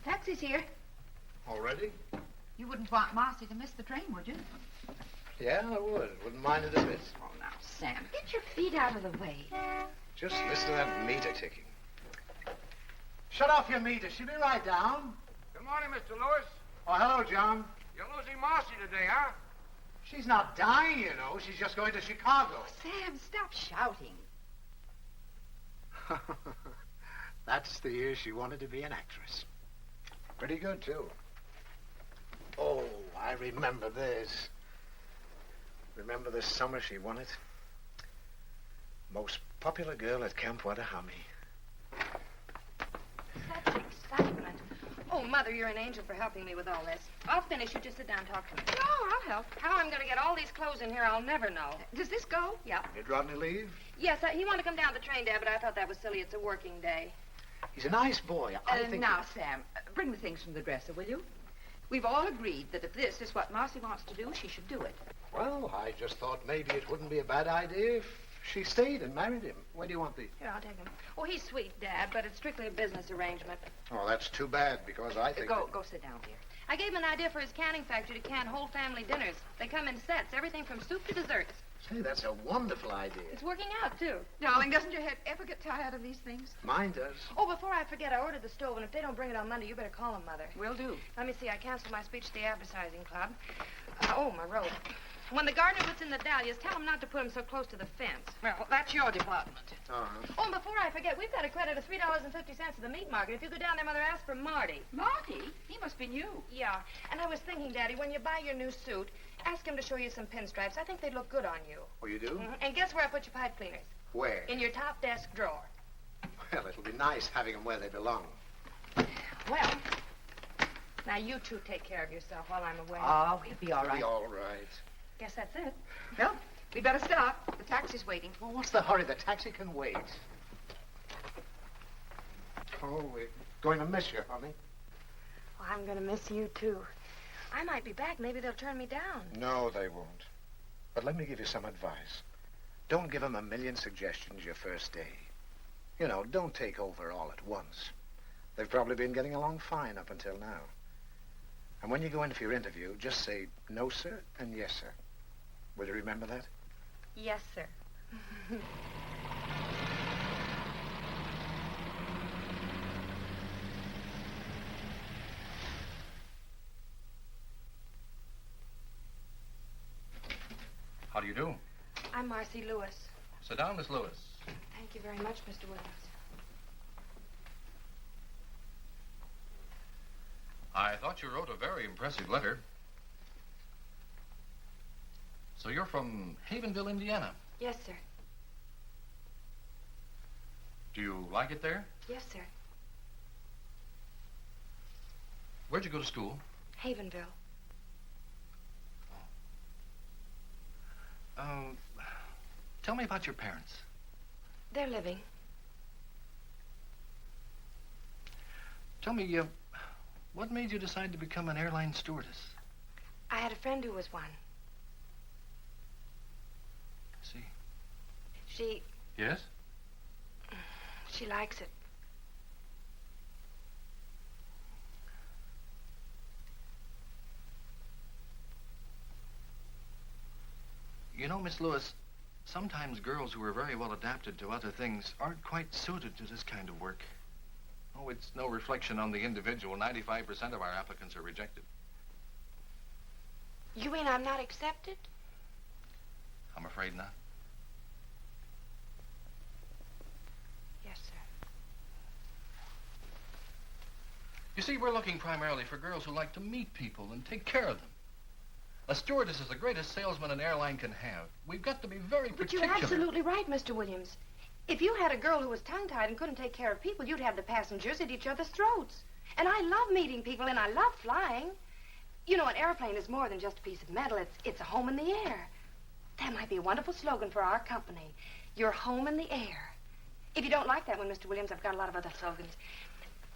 Taxi's here. Already? You wouldn't want Marcy to miss the train, would you? Yeah, I would. Wouldn't mind it a bit. Oh, now, Sam, get your feet out of the way. Just listen to that meter ticking. Shut off your meter. She'll be right down. Good morning, Mr. Lewis. Oh, hello, John. You're losing Marcy today, huh? She's not dying, you know. She's just going to Chicago. Oh, Sam, stop shouting. That's the year she wanted to be an actress. Pretty good, too. Oh, I remember this. Remember this summer she won it? Most popular girl at Camp Wattahami. Such excitement. Oh, Mother, you're an angel for helping me with all this. I'll finish. You just sit down and talk to me. No, I'll help. How I'm going to get all these clothes in here, I'll never know. Does this go? Yeah. Did Rodney leave? Yes, he wanted to come down the train, Dad, but I thought that was silly. It's a working day. He's a nice boy. I think... Now, Sam, bring the things from the dresser, will you? We've all agreed that if this is what Marcy wants to do, she should do it. Well, I just thought maybe it wouldn't be a bad idea if she stayed and married him. Where do you want these? Here, I'll take him. Oh, he's sweet, Dad, but it's strictly a business arrangement. Oh, that's too bad, because I think... Go sit down, dear. I gave him an idea for his canning factory to can whole family dinners. They come in sets, everything from soup to desserts. Say, that's a wonderful idea. It's working out, too. Darling, doesn't your head ever get tired of these things? Mine does. Oh, before I forget, I ordered the stove, and if they don't bring it on Monday, you better call them, Mother. Will do. Let me see, I canceled my speech to the advertising club. Oh, my robe. When the gardener puts in the dahlias, tell him not to put them so close to the fence. Well, that's your department. Uh-huh. Oh, and before I forget, we've got a credit of $3.50 at the meat market. If you go down there, Mother, ask for Marty. Marty? He must be new. Yeah, and I was thinking, Daddy, when you buy your new suit, ask him to show you some pinstripes. I think they'd look good on you. Oh, you do? Mm-hmm. And guess where I put your pipe cleaners? Where? In your top desk drawer. Well, it'll be nice having them where they belong. Well, now you two take care of yourself while I'm away. Oh, we'll be all right. Be all right. Guess that's it. Well, we better start. The taxi's waiting. Well, what's the hurry? The taxi can wait. Oh, we're going to miss you, honey. Well, I'm going to miss you, too. I might be back. Maybe they'll turn me down. No, they won't. But let me give you some advice. Don't give them a million suggestions your first day. You know, don't take over all at once. They've probably been getting along fine up until now. And when you go in for your interview, just say, no, sir, and yes, sir. Will you remember that? Yes, sir. How do you do? I'm Marcy Lewis. Sit down, Miss Lewis. Thank you very much, Mr. Williams. I thought you wrote a very impressive letter. So you're from Havenville, Indiana. Yes, sir. Do you like it there? Yes, sir. Where'd you go to school? Havenville. Tell me about your parents. They're living. Tell me, what made you decide to become an airline stewardess? I had a friend who was one. Yes? She likes it. You know, Miss Lewis, sometimes girls who are very well adapted to other things aren't quite suited to this kind of work. Oh, it's no reflection on the individual. 95% of our applicants are rejected. You mean I'm not accepted? I'm afraid not. Yes, sir. You see, we're looking primarily for girls who like to meet people and take care of them. A stewardess is the greatest salesman an airline can have. We've got to be very But particular. you're absolutely right, Mr. Williams. If you had a girl who was tongue-tied and couldn't take care of people, you'd have the passengers at each other's throats. And I love meeting people, and I love flying. You know, an airplane is more than just a piece of metal. It's a home in the air. That might be a wonderful slogan for our company. Your home in the air. If you don't like that one, Mr. Williams, I've got a lot of other slogans.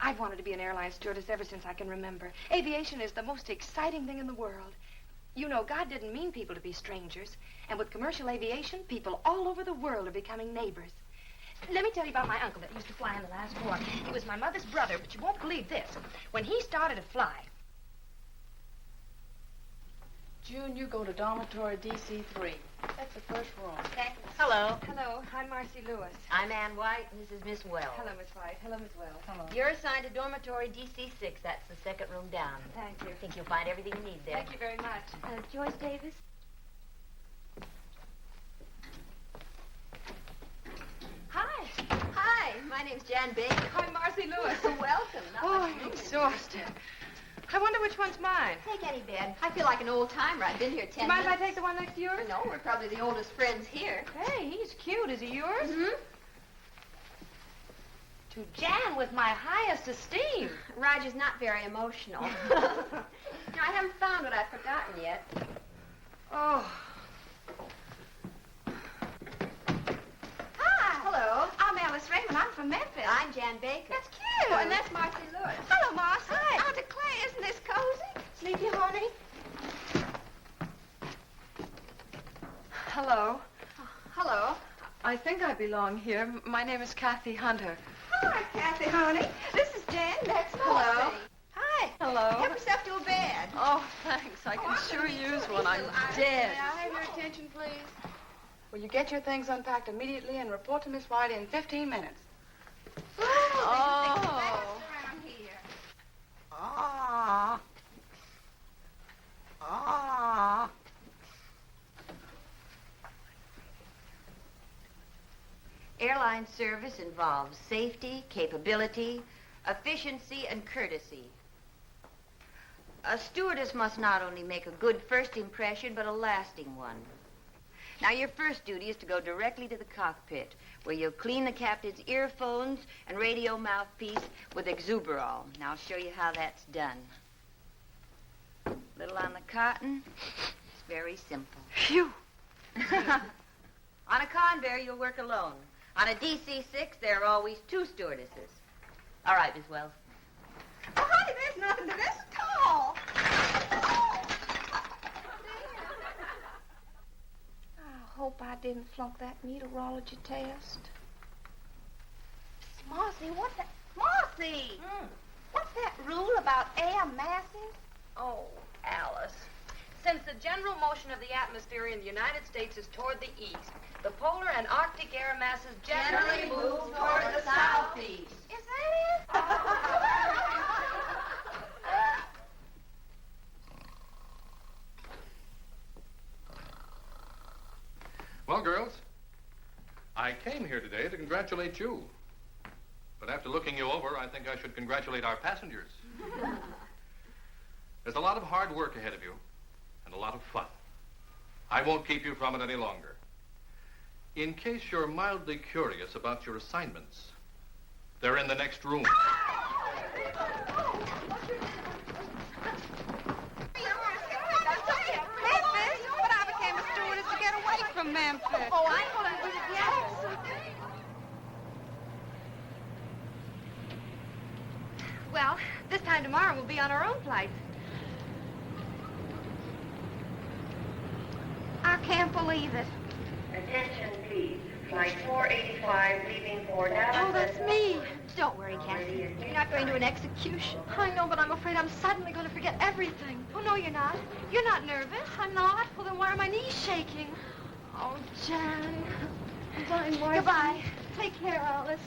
I've wanted to be an airline stewardess ever since I can remember. Aviation is the most exciting thing in the world. You know, God didn't mean people to be strangers. And with commercial aviation, people all over the world are becoming neighbors. Let me tell you about my uncle that used to fly in the last war. He was my mother's brother, but you won't believe this. When he started to fly... June, you go to dormitory DC3. That's the first room. Thanks. Hello. Hello. I'm Marcy Lewis. I'm Ann White, and this is Miss Wells. Hello, Miss White. Hello, Miss Wells. Hello. You're assigned to dormitory DC6. That's the second room down. Thank you. I think you'll find everything you need there. Thank you very much. Joyce Davis? Hi. Hi, my name's Jan Baker. I'm Marcy Lewis. Welcome. Not Oh, much I'm room. exhausted. I wonder which one's mine. Take any bed. I feel like an old timer. I've been here 10 Do you mind if I minutes. take the one next to yours? No, we're probably the oldest friends here. Hey, he's cute. Is he yours? Mm-hmm. To Jan with my highest esteem. Roger's not very emotional. No, I haven't found what I've forgotten yet. Oh. Hi. Hello. I'm Alice Raymond. I'm from Memphis. I'm Jan Baker. That's cute. Oh, and that's Marcy Lewis. Hello, Marcy. Hi. I declare, isn't this cozy? Sleepy, honey? Hello. Hello. I think I belong here. My name is Kathy Hunter. Hi, Kathy, honey. This is Jan. That's Hello. Marcy. Hi. Hello. Help yourself to a bed. Oh, thanks. I can I'm sure gonna be use too one. I'm easy. dead. May I have your attention, please? Will you get your things unpacked immediately and report to Miss White in 15 minutes? Oh. Around here. Ah. Ah. Airline service involves safety, capability, efficiency, and courtesy. A stewardess must not only make a good first impression, but a lasting one. Now, your first duty is to go directly to the cockpit, where you'll clean the captain's earphones and radio mouthpiece with exuberol. Now, I'll show you how that's done. Little on the cotton. It's very simple. Phew. On a Convair, you'll work alone. On a DC-6, there are always two stewardesses. All right, Miss Wells. Oh, honey, there's nothing to this at all. I hope I didn't flunk that meteorology test. Marcy, what's that? Marcy! What's that rule about air masses? Oh, Alice. Since the general motion of the atmosphere in the United States is toward the east, the polar and Arctic air masses generally move toward the southeast. Is that it? Well, girls, I came here today to congratulate you. But after looking you over, I think I should congratulate our passengers. There's a lot of hard work ahead of you and a lot of fun. I won't keep you from it any longer. In case you're mildly curious about your assignments, they're in the next room. Memphis? But I became a stewardess to get away from Memphis. Oh, I thought I was yes. Well, this time tomorrow we'll be on our own flight. I can't believe it. Attention, please. Flight 485 leaving for Dallas. Oh, that's me. Don't worry, Cassie. You're not going to an execution. I know, but I'm afraid I'm suddenly going to forget everything. Oh, no, you're not. You're not nervous. I'm not. Well, then why are my knees shaking? Oh, Jan. Goodbye, Marcy. Goodbye. Take care, Alice.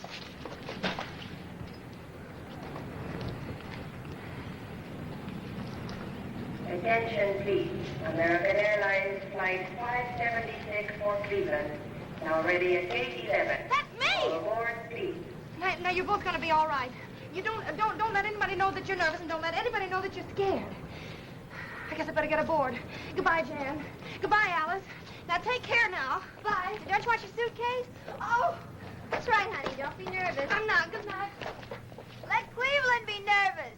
Attention, please. American Airlines Flight 576 for Cleveland. Now ready at gate 11. That's me! All aboard, please. Now, you're both going to be all right. You don't let anybody know that you're nervous, and don't let anybody know that you're scared. I guess I better get aboard. Goodbye, Jan. Goodbye, Alice. Now, take care now. Bye. Don't you want your suitcase? Oh, That's right, honey. Don't be nervous. I'm not. Good night. Let Cleveland be nervous.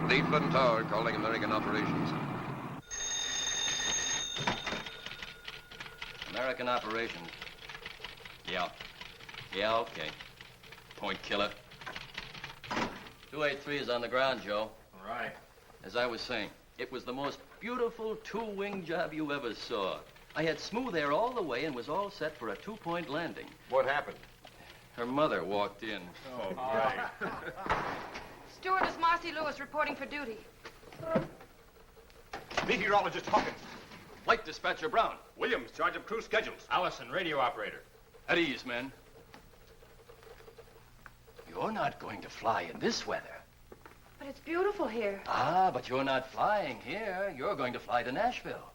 Cleveland Tower calling American operations. American operations. Yeah. Yeah, okay. Point killer. 283 is on the ground, Joe. All right. As I was saying, it was the most beautiful two-wing job you ever saw. I had smooth air all the way and was all set for a two-point landing. What happened? Her mother walked in. Oh, right. Stewardess Marcy Lewis reporting for duty. Meteorologist Hawkins. Flight Dispatcher Brown. Williams, charge of crew schedules. Allison, radio operator. At ease, men. You're not going to fly in this weather. But it's beautiful here. Ah, but you're not flying here. You're going to fly to Nashville.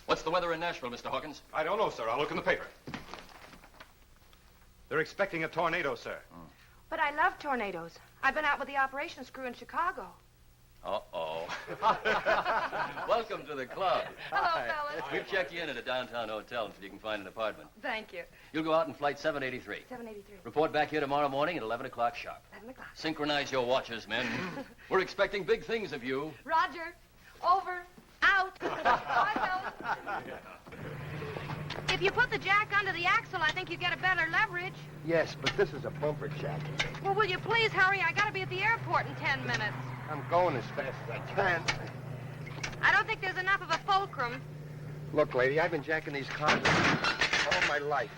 What's the weather in Nashville, Mr. Hawkins? I don't know, sir. I'll look in the paper. They're expecting a tornado, sir. But I love tornadoes. I've been out with the operations crew in Chicago. Uh-oh. Welcome to the club. Hello, fellas. We've checked you in at a downtown hotel until you can find an apartment. Thank you. You'll go out in flight 783. 783. Report back here tomorrow morning at 11 o'clock sharp. 11 o'clock. Synchronize your watches, men. We're expecting big things of you. Roger. Over. Out. Bye, fellas. If you put the jack under the axle, I think you get a better leverage. Yes, but this is a bumper jack. Well, will you please hurry? I gotta be at the airport in 10 minutes. I'm going as fast as I can. I don't think there's enough of a fulcrum. Look, lady, I've been jacking these cars all my life.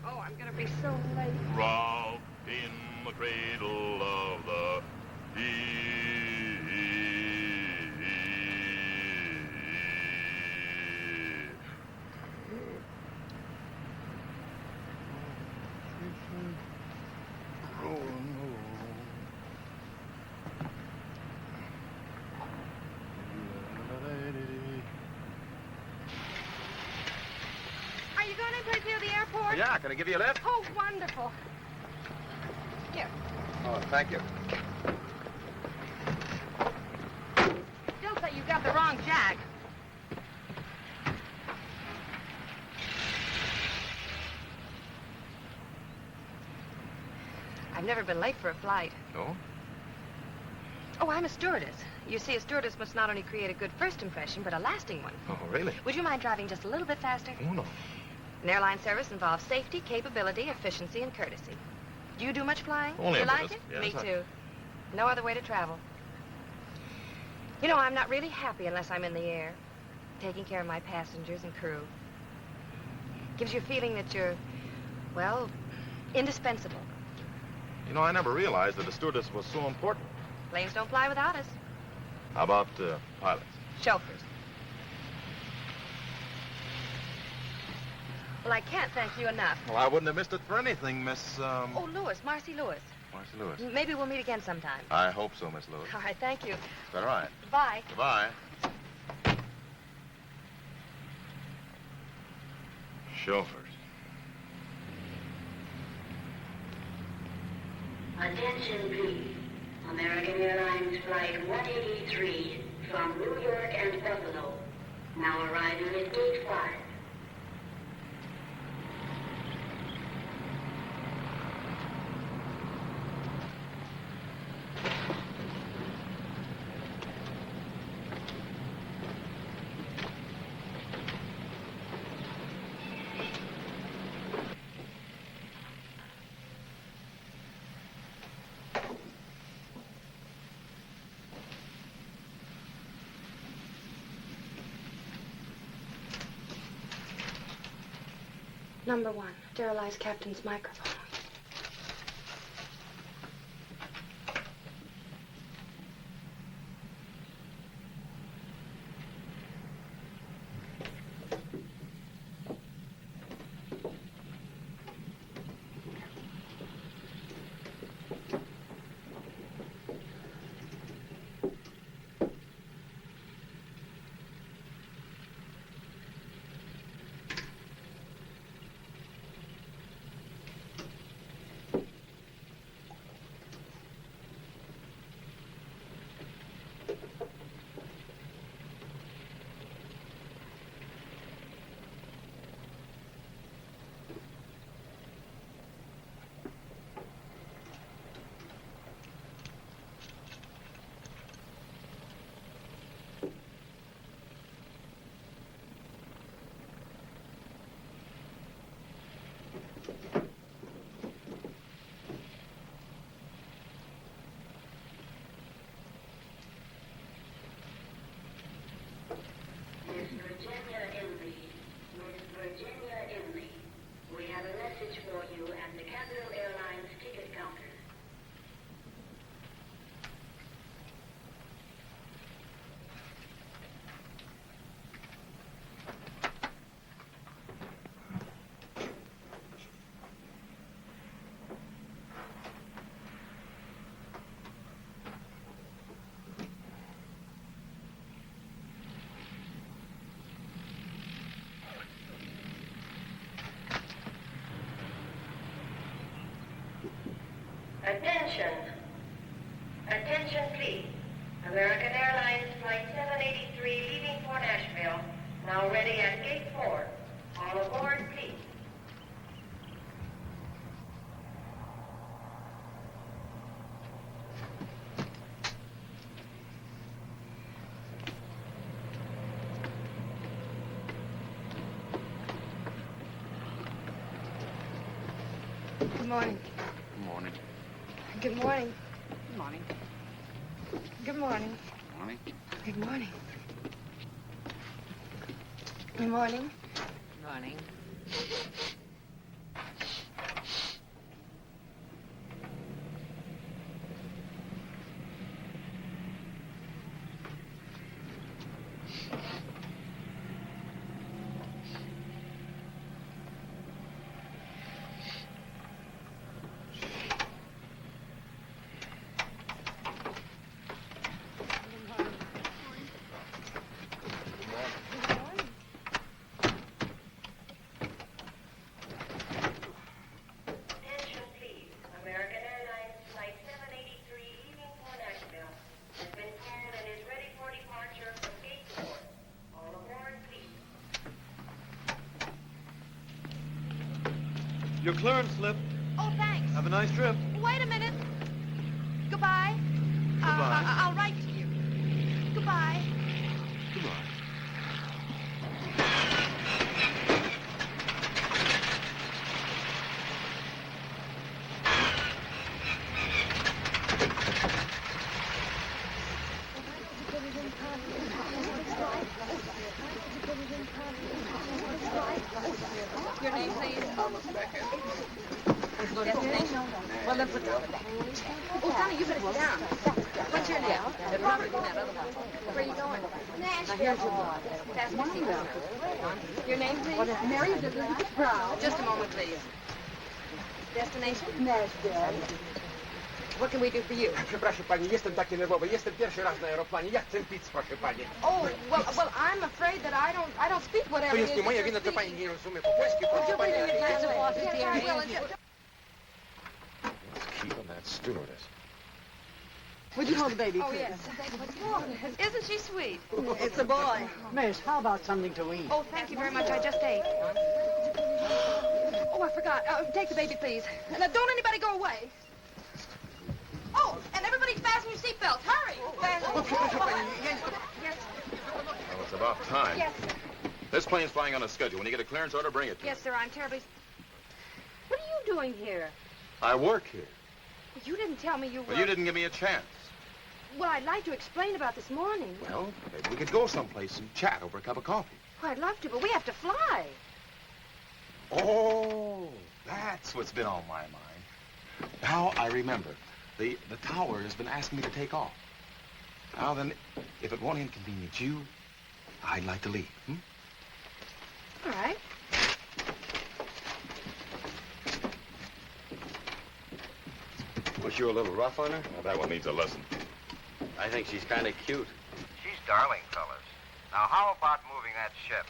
Oh, I'm gonna be so late. Rock in the cradle of the Are you going anyplace near the airport? Yeah, can I give you a lift? Oh, wonderful. Here. Oh, thank you. Still say you got the wrong jack. I've never been late for a flight. No? Oh, I'm a stewardess. You see, a stewardess must not only create a good first impression, but a lasting one. Oh, really? Would you mind driving just a little bit faster? Oh, no. An airline service involves safety, capability, efficiency, and courtesy. Do you do much flying? Only you a like bit. it? Yes, Me I- too. No other way to travel. You know, I'm not really happy unless I'm in the air, taking care of my passengers and crew. Gives you a feeling that you're, well, indispensable. You know, I never realized that a stewardess was so important. Planes don't fly without us. How about pilots? Chauffeurs. Well, I can't thank you enough. Well, I wouldn't have missed it for anything, Miss, Oh, Lewis, Marcy Lewis. Marcy Lewis. Maybe we'll meet again sometime. I hope so, Miss Lewis. All right, thank you. All right. Bye. Goodbye. Chauffeurs. Attention, please. American Airlines Flight 183 from New York and Buffalo. Now arriving at gate 5. Number 1, sterilize captain's microphone. Attention. Attention, please. American Airlines Flight 783 leaving for Nashville. Now ready at Gate 4. All aboard, please. Good morning. Morning. Good morning. Good morning. Good morning. Morning. Good morning. Good morning. Morning. Attention, please. American Airlines Flight 783 leaving for Nashville has been called and is ready for departure from Gate 4. All aboard, please. Your clearance slip. Oh, thanks. Have a nice trip. Wait a minute. Goodbye. Goodbye. I'll write to you. Goodbye. Goodbye. Your name, please? Destination? Well, then put down the back. Oh, Sonny, you better sit down. What's your name? Robert. That other one. Where are you going? Nashville. Now, here's your book. Fasten your seatbelt. Your name, please? Mary Elizabeth Proud. Just a moment, please. Destination? Nashville. What can we do for you? Przepraszam pani, jestem taki nerwowy. Jestem pierwszy raz na aeroplanie. Ja chcę pić, proszę pani. Oh, well, I'm afraid that I don't speak whatever To it jest is nie that moja you're wina, to pani speaking. nie rozumie po polsku, proszę pani. Yes, I will. Keep on that stewardess. Would you hold the baby, Oh, please? yes. Isn't she sweet? It's a boy. Miss, how about something to eat? Oh, thank you very much. I just ate. Oh, I forgot. Take the baby, please. Now, don't anybody go away. Oh, and everybody fasten your seatbelts. Hurry. Proszę pani, Yes. Well, it's about time. Yes. This plane's flying on a schedule. When you get a clearance order, bring it to Yes, me. sir. I'm terribly... What are you doing here? I work here. You didn't tell me you were... Well, you didn't give me a chance. Well, I'd like to explain about this morning. Well, maybe we could go someplace and chat over a cup of coffee. Oh, I'd love to, but we have to fly. Oh, that's what's been on my mind. Now I remember. The tower has been asking me to take off. Now then, if it won't inconvenience you, I'd like to leave. All right. Was you a little rough on her? Well, that one needs a lesson. I think she's kind of cute. She's darling, fellas. Now, how about moving that ship?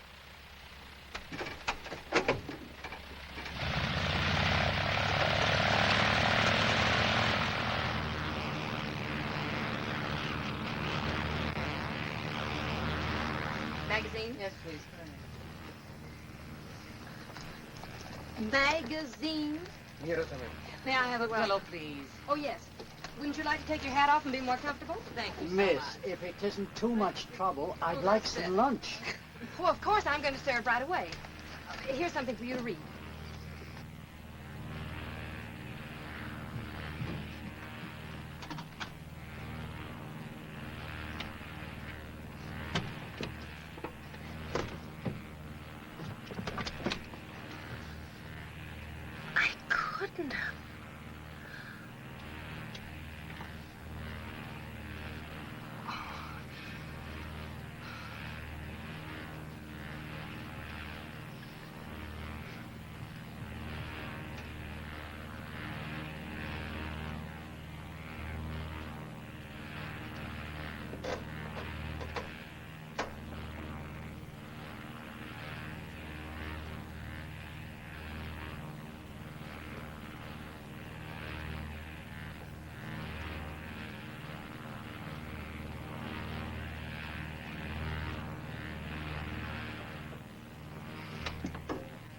Magazine? Yes, please. Magazine? May I have a pillow, please? Oh, yes. Wouldn't you like to take your hat off and be more comfortable? Thank you so Miss, much. if it isn't too much trouble, I'd like some lunch. Well, of course, I'm going to serve right away. Here's something for you to read. I couldn't have.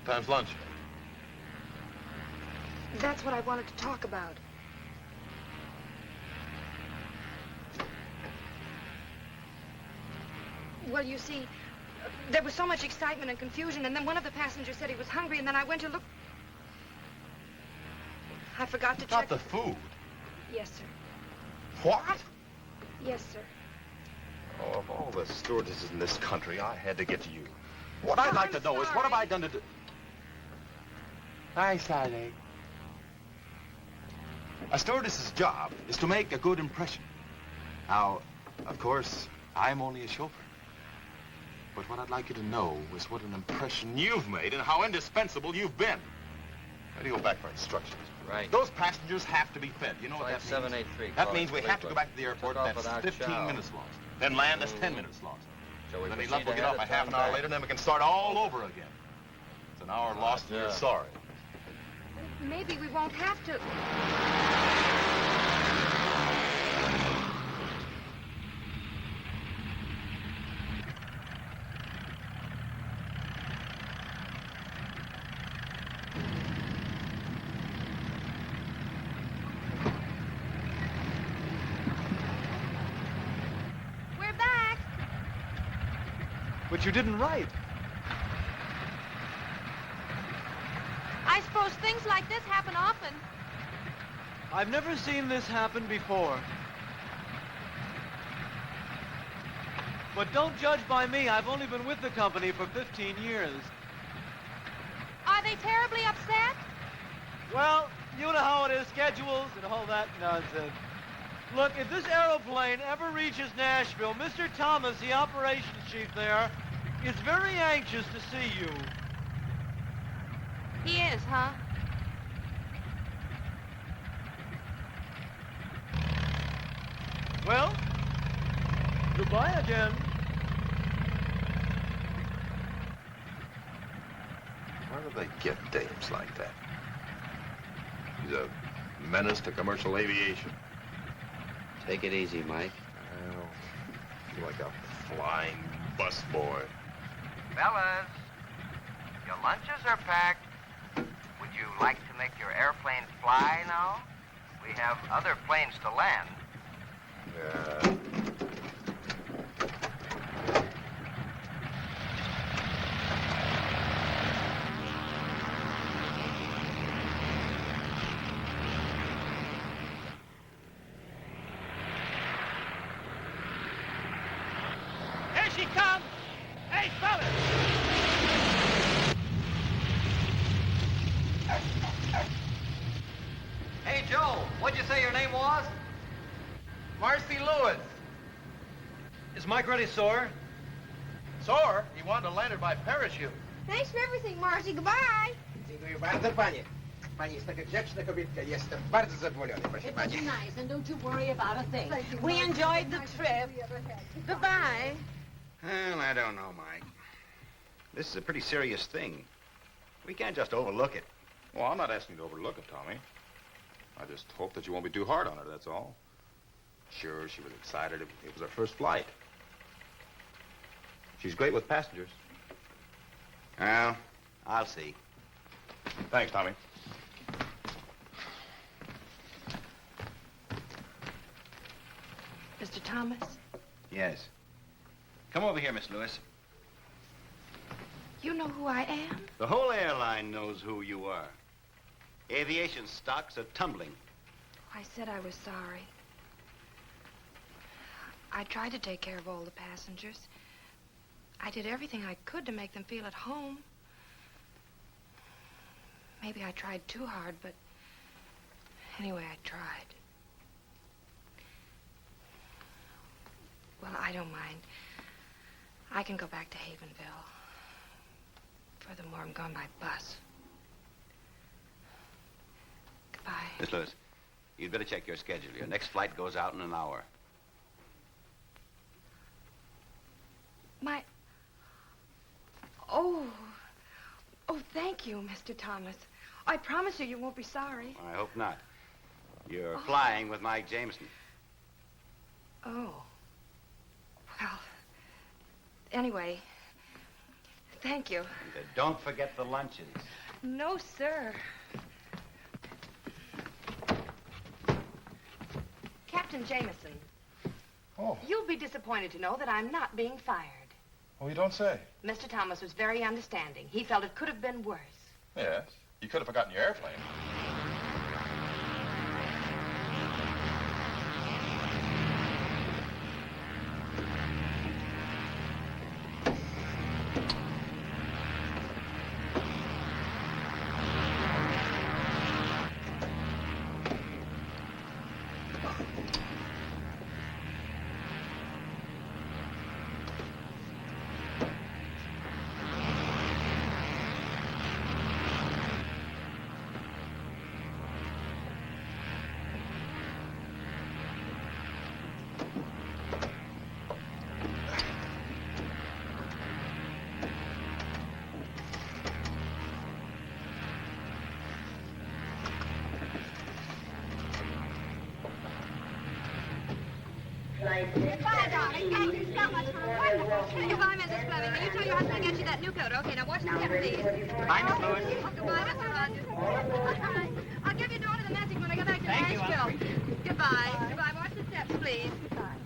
Time's lunch. That's what I wanted to talk about. Well, you see, there was so much excitement and confusion, and then one of the passengers said he was hungry, and then I went to look. I forgot to check. Not the food. Yes, sir. What? Yes, sir. Oh, of all the stewardesses in this country, I had to get to you. What I'd like to know is, what have I done to do? Hi, Sally. A stewardess's job is to make a good impression. Now, of course, I'm only a chauffeur. But what I'd like you to know is what an impression you've made and how indispensable you've been. Ready to go back for instructions. Right. Those passengers have to be fed. You know what that means? 783. That means we have to go back to the airport. That's 15 minutes lost. Then land, that's 10 minutes lost. Then any luck, we'll get off a half an hour later, and then we can start all over again. It's an hour lost, and you're sorry. Maybe we won't have to. We're back. But you didn't write. I suppose things like this happen often. I've never seen this happen before. But don't judge by me. I've only been with the company for 15 years. Are they terribly upset? Well, you know how it is, schedules and all that nonsense. Look, if this aeroplane ever reaches Nashville, Mr. Thomas, the operations chief there, is very anxious to see you. He is, huh? Well, goodbye again. Where do they get dames like that? He's a menace to commercial aviation. Take it easy, Mike. Well, you're like a flying busboy. Fellas, your lunches are packed. Would you like to make your airplane fly now? We have other planes to land. Here she comes! Hey, fellas! What'd you say your name was? Marcy Lewis. Is Mike ready, sore? Sore? He wanted to land it by parachute. Thanks for everything, Marcy. Goodbye. Dziękuję bardzo, panie. Pani jest taka grzeczna kobietka. Jestem bardzo zadowolony, proszę It was pani. nice, and don't you worry about a thing. We enjoyed the trip. Goodbye. Well, I don't know, Mike. This is a pretty serious thing. We can't just overlook it. Well, I'm not asking you to overlook it, Tommy. I just hope that you won't be too hard on her, that's all. Sure, she was excited. It was her first flight. She's great with passengers. Well, I'll see. Thanks, Tommy. Mr. Thomas? Yes. Come over here, Miss Lewis. You know who I am? The whole airline knows who you are. Aviation stocks are tumbling. I said I was sorry. I tried to take care of all the passengers. I did everything I could to make them feel at home. Maybe I tried too hard, but anyway, I tried. Well, I don't mind. I can go back to Havenville. Furthermore, I'm going by bus. Goodbye. Miss Lewis, you'd better check your schedule. Your next flight goes out in an hour. Oh, thank you, Mr. Thomas. I promise you won't be sorry. I hope not. You're flying with Mike Jameson. Oh. Well, anyway, thank you. And don't forget the luncheons. No, sir. Captain Jameson. Oh. You'll be disappointed to know that I'm not being fired. Oh, you don't say? Mr. Thomas was very understanding. He felt it could have been worse. Yes. You could have forgotten your airplane. Goodbye, darling. Thank you so much for a wonderful. Goodbye, Mrs. Fleming. Will you tell your husband to get you that new coat? Okay, now watch the step, please. Bye, Miss Lewis. Goodbye, Mr. Rogers. I'll give your daughter the message when I get back to Nashville. Goodbye. Goodbye. Watch the steps, please.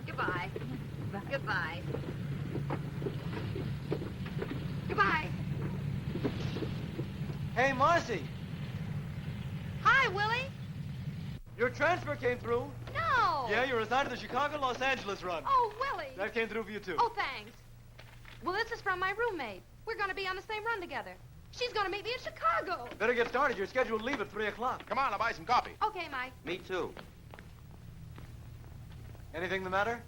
Goodbye. Goodbye. Goodbye. Hey, Marcy. Hi, Willie. Your transfer came through. No. Yeah, you're assigned to the Chicago-Los Angeles run. Oh, Willie. That came through for you, too. Oh, thanks. Well, this is from my roommate. We're going to be on the same run together. She's going to meet me in Chicago. Better get started. You're scheduled to leave at 3 o'clock. Come on, I'll buy some coffee. Okay, Mike. Me too. Anything the matter?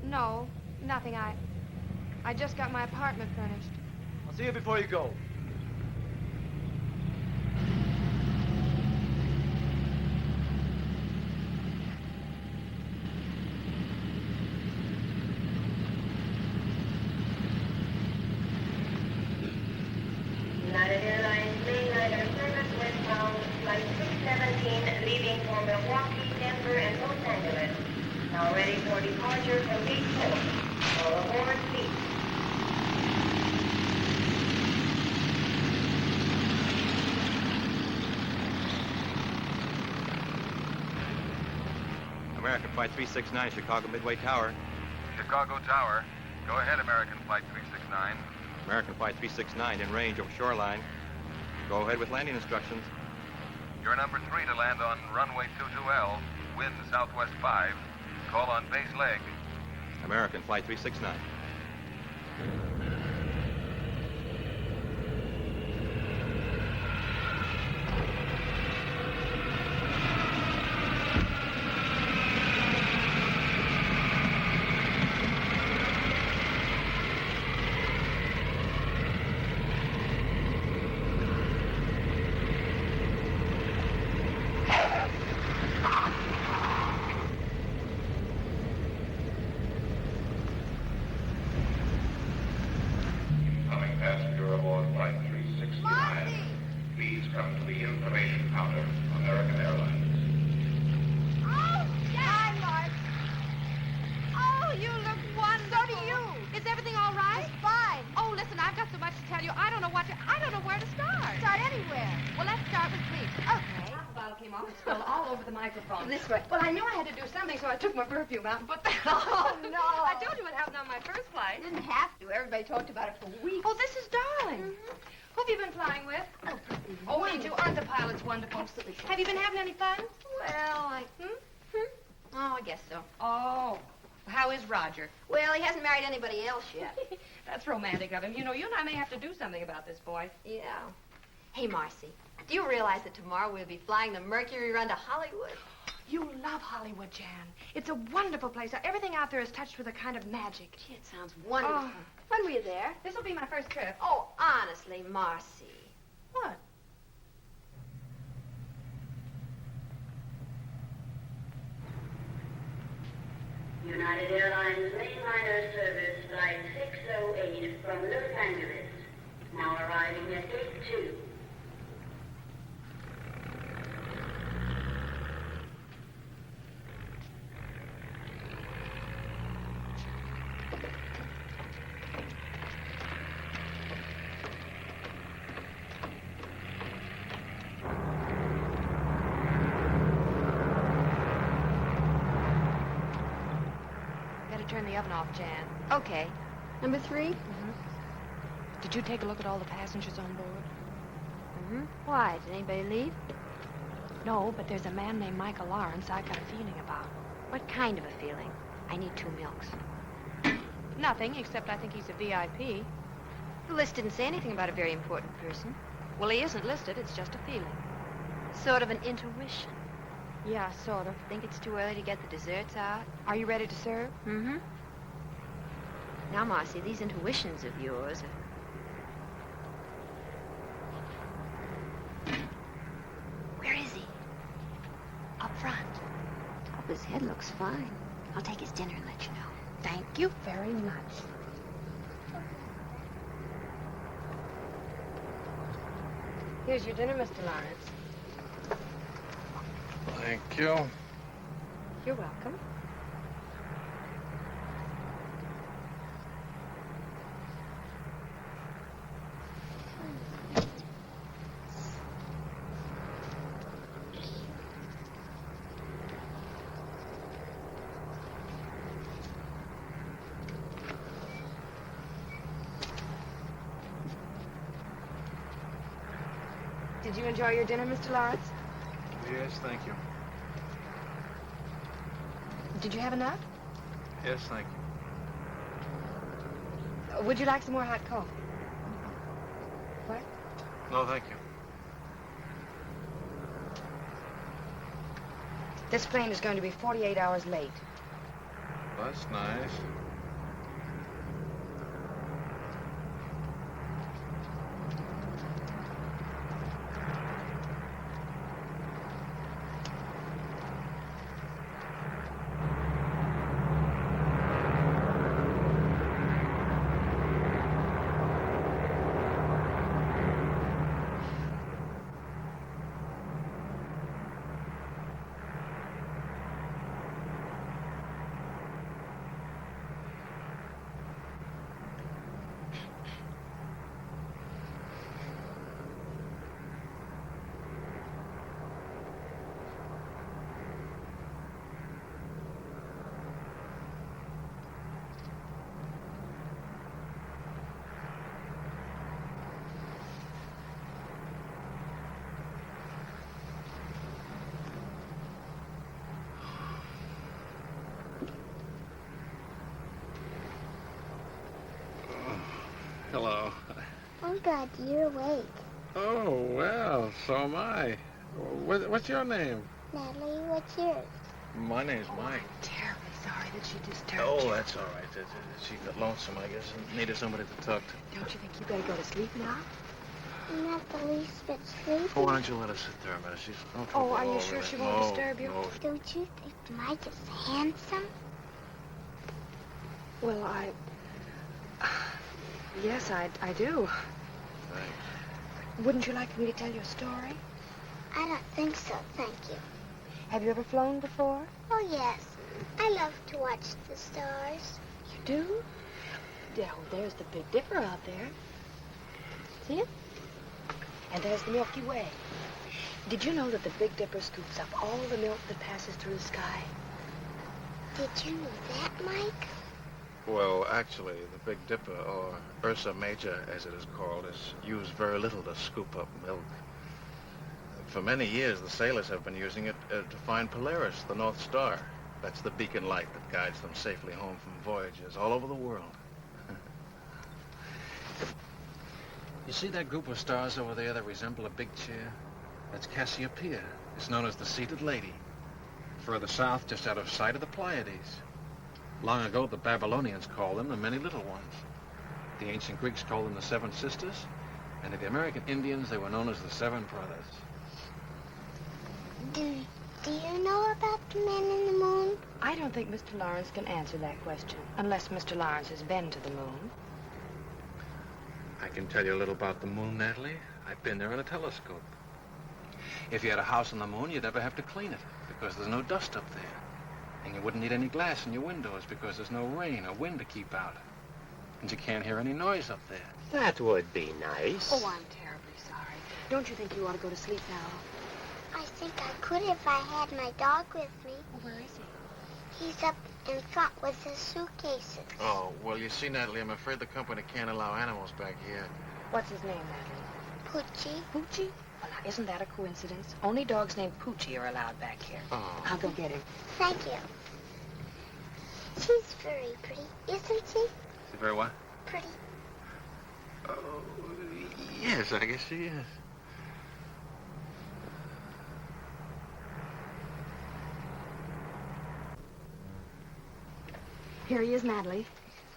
No, nothing. I just got my apartment furnished. I'll see you before you go. United Airlines mainliner service westbound, flight 617, leaving for Milwaukee, Denver, and Los Angeles. Now ready for departure from Gate 4. All aboard, please. American Flight 369, Chicago Midway Tower. Chicago Tower. Go ahead, American Flight 369. American Flight 369 in range over shoreline. Go ahead with landing instructions. You're number 3 to land on runway 22L. Wind southwest 5. Call on base leg. American Flight 369. Mom. It spilled all over the microphone. This way. Well, I knew I had to do something, so I took my perfume out and put that on. Oh, no. I told you it happened on my first flight. You didn't have to. Everybody talked about it for weeks. Oh, this is darling. Who have you been flying with? Oh, me too. Aren't the pilots wonderful? Absolutely. Have you been having any fun? Well, Oh, I guess so. Oh. How is Roger? Well, he hasn't married anybody else yet. That's romantic of him. You know, you and I may have to do something about this boy. Yeah. Hey, Marcy, do you realize that tomorrow we'll be flying the Mercury run to Hollywood? You love Hollywood, Jan. It's a wonderful place. Everything out there is touched with a kind of magic. Gee, it sounds wonderful. Oh. When were you there? This will be my first trip. Oh, honestly, Marcy. What? United Airlines mainliner service flight 608 from Los Angeles. Now arriving at gate 2. Turn the oven off, Jan. Okay. Number 3? Did you take a look at all the passengers on board? Why? Did anybody leave? No, but there's a man named Michael Lawrence I got a feeling about. What kind of a feeling? I need 2 milks. Nothing, except I think he's a VIP. The list didn't say anything about a very important person. Well, he isn't listed. It's just a feeling. Sort of an intuition. Yeah, sort of. Think it's too early to get the desserts out? Are you ready to serve? Now, Marcy, these intuitions of yours are... Where is he? Up front. Top of his head looks fine. I'll take his dinner and let you know. Thank you very much. Here's your dinner, Mr. Lawrence. Thank you. You're welcome. Did you enjoy your dinner, Mr. Lawrence? Yes, thank you. Did you have enough? Yes, thank you. Would you like some more hot coffee? What? No, thank you. This plane is going to be 48 hours late. That's nice. Hello. Oh, God, you're awake. Oh, well, so am I. What's your name? Natalie, what's yours? My name's Mike. Terribly sorry that she disturbed you. Oh, that's all right. She got lonesome, I guess, and needed somebody to talk to. Don't you think you better go to sleep now? I'm not the least bit sleepy. Oh, why don't you let her sit there a minute? She's no trouble. Oh, are you sure she won't disturb you? No. Don't you think Mike is handsome? Well, yes, I do. Thanks. Wouldn't you like me to tell you a story? I don't think so, thank you. Have you ever flown before? Oh, yes. I love to watch the stars. You do? Yeah, well, there's the Big Dipper out there. See it? And there's the Milky Way. Did you know that the Big Dipper scoops up all the milk that passes through the sky? Did you know that, Mike? Well, actually, the Big Dipper, or Ursa Major, as it is called, is used very little to scoop up milk. For many years, the sailors have been using it to find Polaris, the North Star. That's the beacon light that guides them safely home from voyages all over the world. You see that group of stars over there that resemble a big chair? That's Cassiopeia. It's known as the Seated Lady. Further south, just out of sight, of the Pleiades. Long ago, the Babylonians called them the Many Little Ones. The ancient Greeks called them the Seven Sisters. And to the American Indians, they were known as the Seven Brothers. Do you know about the man in the moon? I don't think Mr. Lawrence can answer that question, unless Mr. Lawrence has been to the moon. I can tell you a little about the moon, Natalie. I've been there in a telescope. If you had a house on the moon, you'd never have to clean it, because there's no dust up there. And you wouldn't need any glass in your windows, because there's no rain or wind to keep out. And you can't hear any noise up there. That would be nice. Oh, I'm terribly sorry. Don't you think you ought to go to sleep now? I think I could if I had my dog with me. Well, where is he? He's up in front with his suitcases. Oh, well, you see, Natalie, I'm afraid the company can't allow animals back here. What's his name, Natalie? Poochie. Poochie? Well, now, isn't that a coincidence? Only dogs named Poochie are allowed back here. Oh. I'll go get him. Thank you. She's very pretty, isn't she? She's very what? Pretty. Oh, yes, I guess she is. Here he is, Natalie.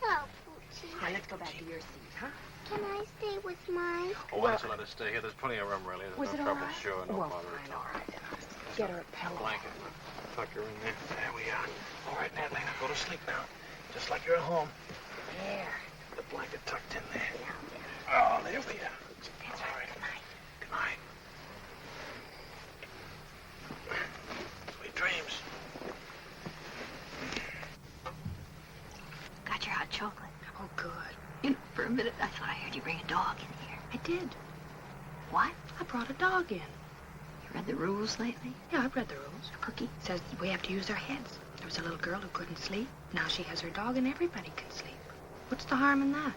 Hello, Poochie. Now, let's go back to your seat, huh? Can I stay with Mike? Oh, why don't you let us stay here? There's plenty of room, really. Was There's it no all trouble, right? sure, no Well, bother fine, at all. all right. Get her a pillow. Blanket. Tuck her in there. There we are. All right, Natalie, now go to sleep now. Just like you're at home. There. The blanket tucked in there. Oh, there we are. That's right. Good night. Good night. Sweet dreams. Got your hot chocolate. Oh, good. You know, for a minute, I thought I heard you bring a dog in here. I did. What? I brought a dog in. You read the rules lately? Yeah, I've read the rules. A cookie? It says we have to use our heads. There was a little girl who couldn't sleep. Now she has her dog and everybody can sleep. What's the harm in that?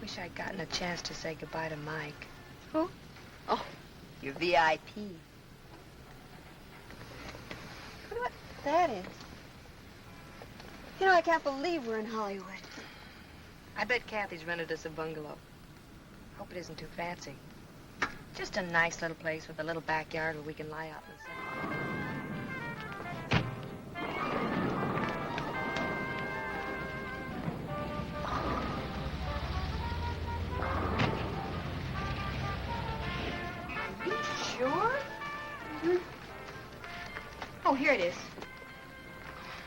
Wish I'd gotten a chance to say goodbye to Mike. Who? Oh, your VIP. What that is? You know, I can't believe we're in Hollywood. I bet Kathy's rented us a bungalow. Hope it isn't too fancy. Just a nice little place with a little backyard where we can lie out in the sun. Are you sure? Mm-hmm. Oh, here it is.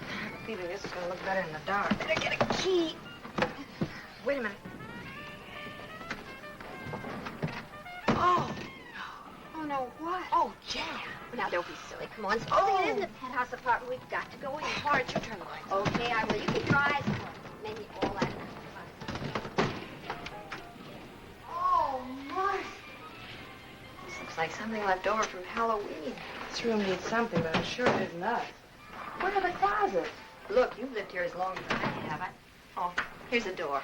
I have a feeling this is going to look better in the dark. Better get a key. Wait a minute. Oh. Oh, no, what? Oh, Jan. Now, don't be silly. Come on. Supposing it isn't a penthouse apartment, we've got to go in. Marge, you turn the lights on. Okay, I will. You keep your eyes closed. Maybe all that. Oh, Marcy. This looks like something left over from Halloween. This room needs something, but I'm sure it isn't us. Where are the closets? Look, you've lived here as long as I have. Oh, here's a door.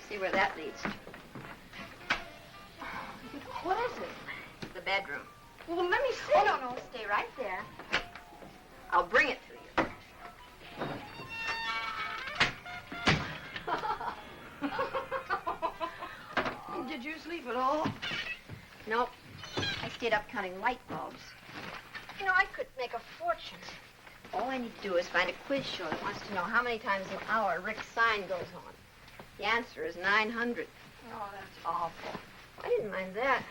See where that leads. What is it? The bedroom. Well, let me see. Oh, no, stay right there. I'll bring it to you. Did you sleep at all? Nope. I stayed up counting light bulbs. You know, I could make a fortune. All I need to do is find a quiz show that wants to know how many times an hour Rick's sign goes on. The answer is 900. Oh, that's awful. I didn't mind that.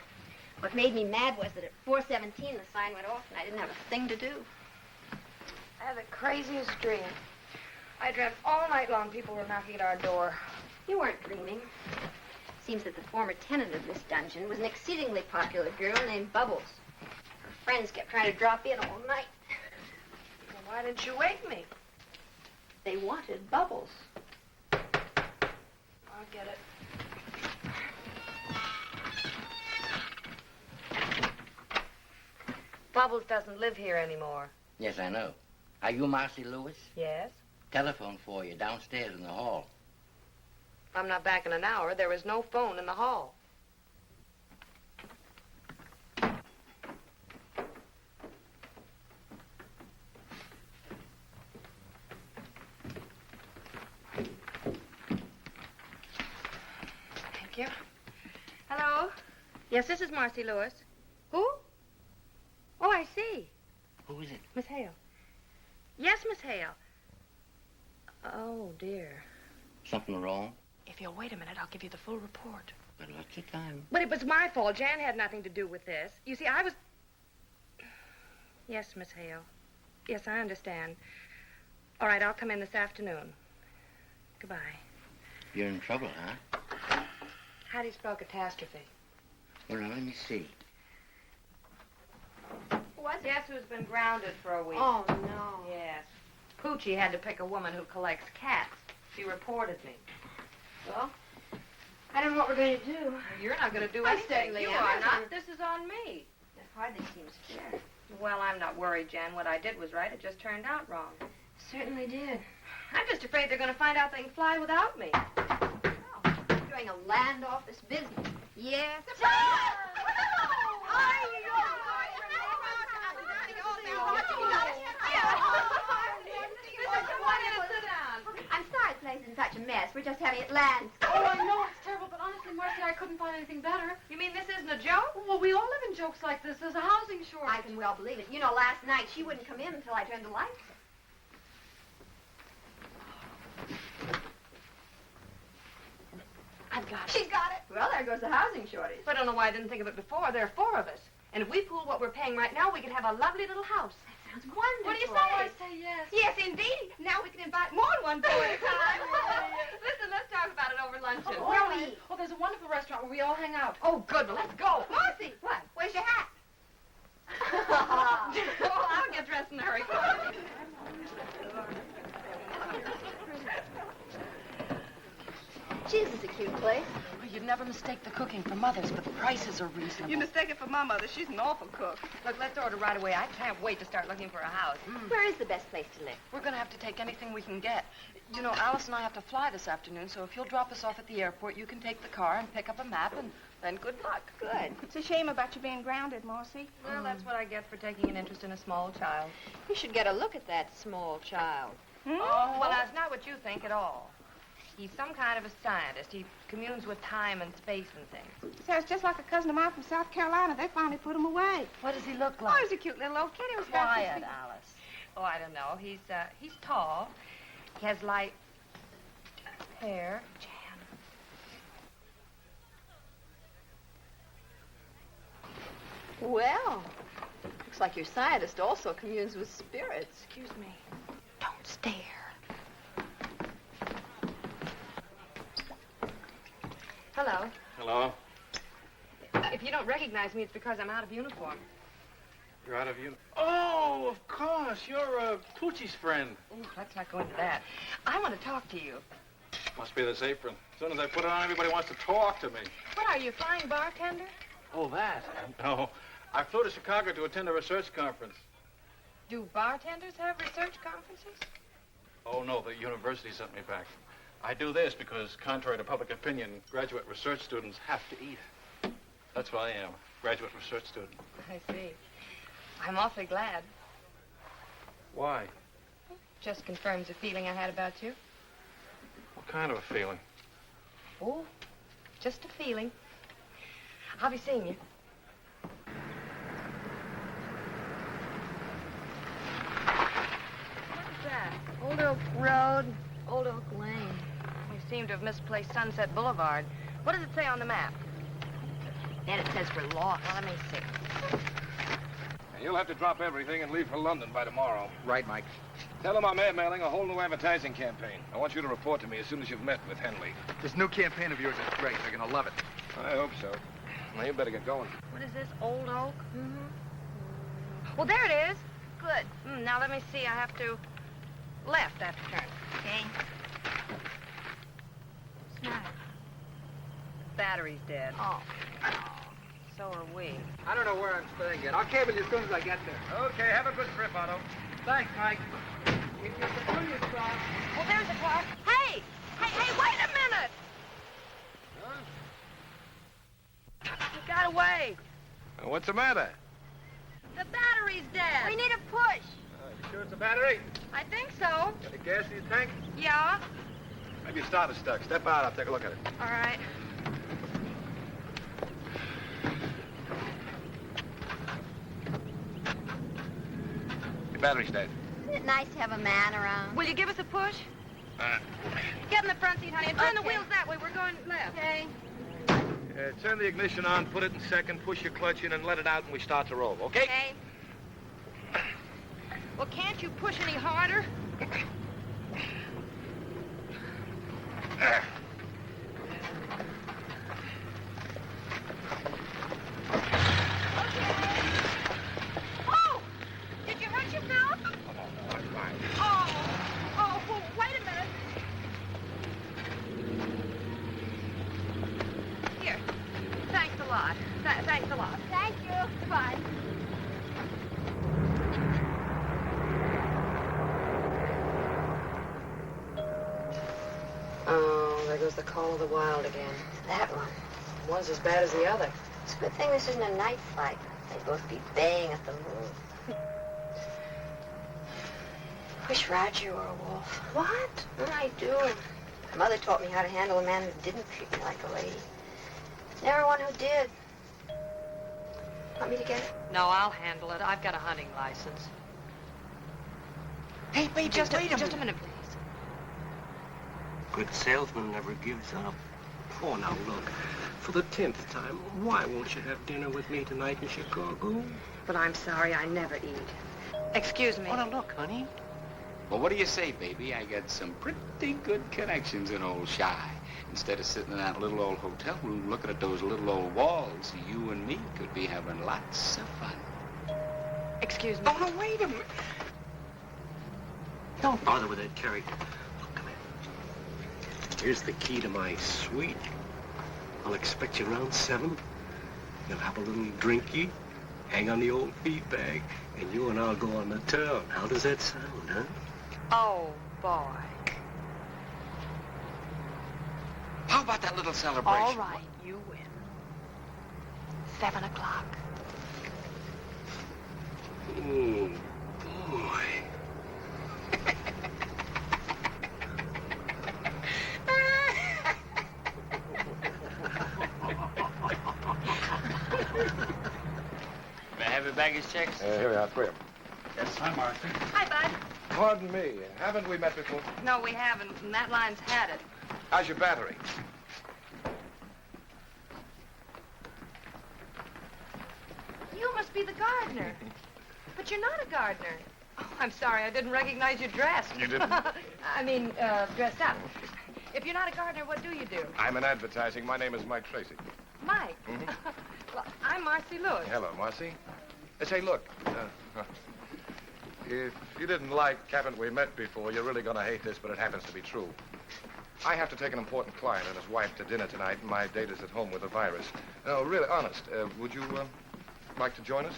What made me mad was that at 4:17 the sign went off and I didn't have a thing to do. I had the craziest dream. I dreamt all night long people were knocking at our door. You weren't dreaming. Seems that the former tenant of this dungeon was an exceedingly popular girl named Bubbles. Her friends kept trying to drop in all night. Well, why didn't you wake me? They wanted Bubbles. I'll get it. Bubbles doesn't live here anymore. Yes, I know. Are you Marcy Lewis? Yes? Telephone for you downstairs in the hall. I'm not back in an hour. There is no phone in the hall. Thank you. Hello? Yes, this is Marcy Lewis. Who? Oh, I see. Who is it? Miss Hale. Yes, Miss Hale. Oh, dear. Something wrong? If you'll wait a minute, I'll give you the full report. Got lots of time. But it was my fault. Jan had nothing to do with this. You see, I was... Yes, Miss Hale. Yes, I understand. All right, I'll come in this afternoon. Goodbye. You're in trouble, huh? How do you spell catastrophe? Well, now, let me see. What? Guess who's been grounded for a week? Oh, no. Yes. Poochie had to pick a woman who collects cats. She reported me. Well, I don't know what we're going to do. You're not going to do I anything. certainly You am. are not. This is on me. It hardly seems fair. Well, I'm not worried, Jan. What I did was right. It just turned out wrong. Certainly did. I'm just afraid they're going to find out they can fly without me. Doing a land office business. Yes. I'm sorry the place is in such a mess. We're just having it landscaped. Oh, I know it's terrible, but honestly, Marcy, I couldn't find anything better. You mean this isn't a joke? Well, we all live in jokes like this. There's a housing shortage. I can well believe it. You know, last night she wouldn't come in until I turned the lights. I've got it. She's got it. Well, there goes the housing shortage. I don't know why I didn't think of it before. There are 4 of us. And if we pool what we're paying right now, we could have a lovely little house. Sounds wonderful. What do you say? Oh, I say yes. Yes, indeed. Now we can invite more than one pool at a time. Listen, let's talk about it over luncheon. Where are we? Oh, there's a wonderful restaurant where we all hang out. Oh, good. Well, let's go. Marcy, what? Where's your hat? Oh, I'll get dressed in a hurry. Gee, this is a cute place. Well, you'd never mistake the cooking for Mother's, but the prices are reasonable. You mistake it for my mother. She's an awful cook. Look, let's order right away. I can't wait to start looking for a house. Where is the best place to live? We're going to have to take anything we can get. You know, Alice and I have to fly this afternoon, so if you'll drop us off at the airport, you can take the car and pick up a map, and then good luck. Good. It's a shame about you being grounded, Marcy. Well, that's what I get for taking an interest in a small child. You should get a look at that small child. Oh, well, that's not what you think at all. He's some kind of a scientist. He communes with time and space and things. Sounds just like a cousin of mine from South Carolina. They finally put him away. What does he look Oh, like? he's a cute little old kid. He was about Quiet, 60. Alice. Oh, I don't know. He's tall. He has light hair. Well, looks like your scientist also communes with spirits. Excuse me. Don't stare. Hello. Hello. If you don't recognize me, it's because I'm out of uniform. You're out of uniform. Oh, of course. You're Poochie's friend. Ooh, let's not go into that. I want to talk to you. Must be this apron. As soon as I put it on, everybody wants to talk to me. What are you, flying bartender? Oh, that? No. I flew to Chicago to attend a research conference. Do bartenders have research conferences? Oh, no. The university sent me back. I do this because, contrary to public opinion, graduate research students have to eat. That's what I am, graduate research student. I see. I'm awfully glad. Why? Just confirms a feeling I had about you. What kind of a feeling? Oh, just a feeling. I'll be seeing you. What's that? Old Oak Road, Old Oak Lane. You seem to have misplaced Sunset Boulevard. What does it say on the map? Then it says we're lost. Well, let me see. You'll have to drop everything and leave for London by tomorrow. Right, Mike. Tell them I'm airmailing a whole new advertising campaign. I want you to report to me as soon as you've met with Henley. This new campaign of yours is great. They're going to love it. I hope so. Now, you better get going. What is this, Old Oak? Well, there it is. Good. Now let me see. I have to left after turn. Okay. Smile. Battery's dead. Oh. So are we. I don't know where I'm staying yet. I'll cable you as soon as I get there. Okay, have a good trip, Otto. Thanks, Mike. If you continue, Scott. Well, there's the car. Hey! Hey, wait a minute! Huh? He got away. What's the matter? The battery's dead. We need a push. You sure it's a battery? I think so. Got any gas in your tank? Yeah. Maybe your starter's stuck. Step out, I'll take a look at it. All right. Your battery's dead. Isn't it nice to have a man around? Will you give us a push? Get in the front seat, honey, and turn the wheels that way. We're going left. Okay. Turn the ignition on, put it in second, push your clutch in, and let it out, and we start to roll, okay? Okay. Well, can't you push any harder? Oh! Did you hurt yourself? Oh, well, wait a minute. Here. Thanks a lot. Thanks a lot. Thank you. Goodbye. Oh, there goes the call of the wild again. That one. One's as bad as the other. It's a good thing this isn't a night flight. They'd both be baying at the moon. Wish Roger were a wolf. What? I do. My mother taught me how to handle a man who didn't treat me like a lady. Never one who did. Want me to get it? No, I'll handle it. I've got a hunting license. Hey, baby, Just wait a minute, please. Good salesman never gives up. Oh, now look, for the 10th time, why won't you have dinner with me tonight in Chicago? But I'm sorry, I never eat. Excuse me. Oh, now look, honey. Well, what do you say, baby? I got some pretty good connections in old Shy. Instead of sitting in that little old hotel room looking at those little old walls, you and me could be having lots of fun. Excuse me. Oh, no, wait a minute. Don't bother with that, Carrie. Look, come here. Here's the key to my suite. I'll expect you around 7. You'll have a little drinky, hang on the old feed bag, and you and I'll go on the town. How does that sound, huh? Oh, boy. How about that little celebration? All right, you win. 7 o'clock. Oh, boy. May I have your baggage checks? Here we are, 3 of them. Yes. Hi, Marcy. Hi, Bud. Pardon me, haven't we met before? No, we haven't, and that line's had it. How's your battery? You must be the gardener. But you're not a gardener. Oh, I'm sorry, I didn't recognize you dressed. You didn't? I mean, dressed up. If you're not a gardener, what do you do? I'm in advertising. My name is Mike Tracy. Mike. Well, I'm Marcy Lewis. Hello, Marcy. Say, look, if you didn't like haven't we met before, you're really going to hate this, but it happens to be true. I have to take an important client and his wife to dinner tonight, and my date is at home with a virus. No, really, honest, would you like to join us?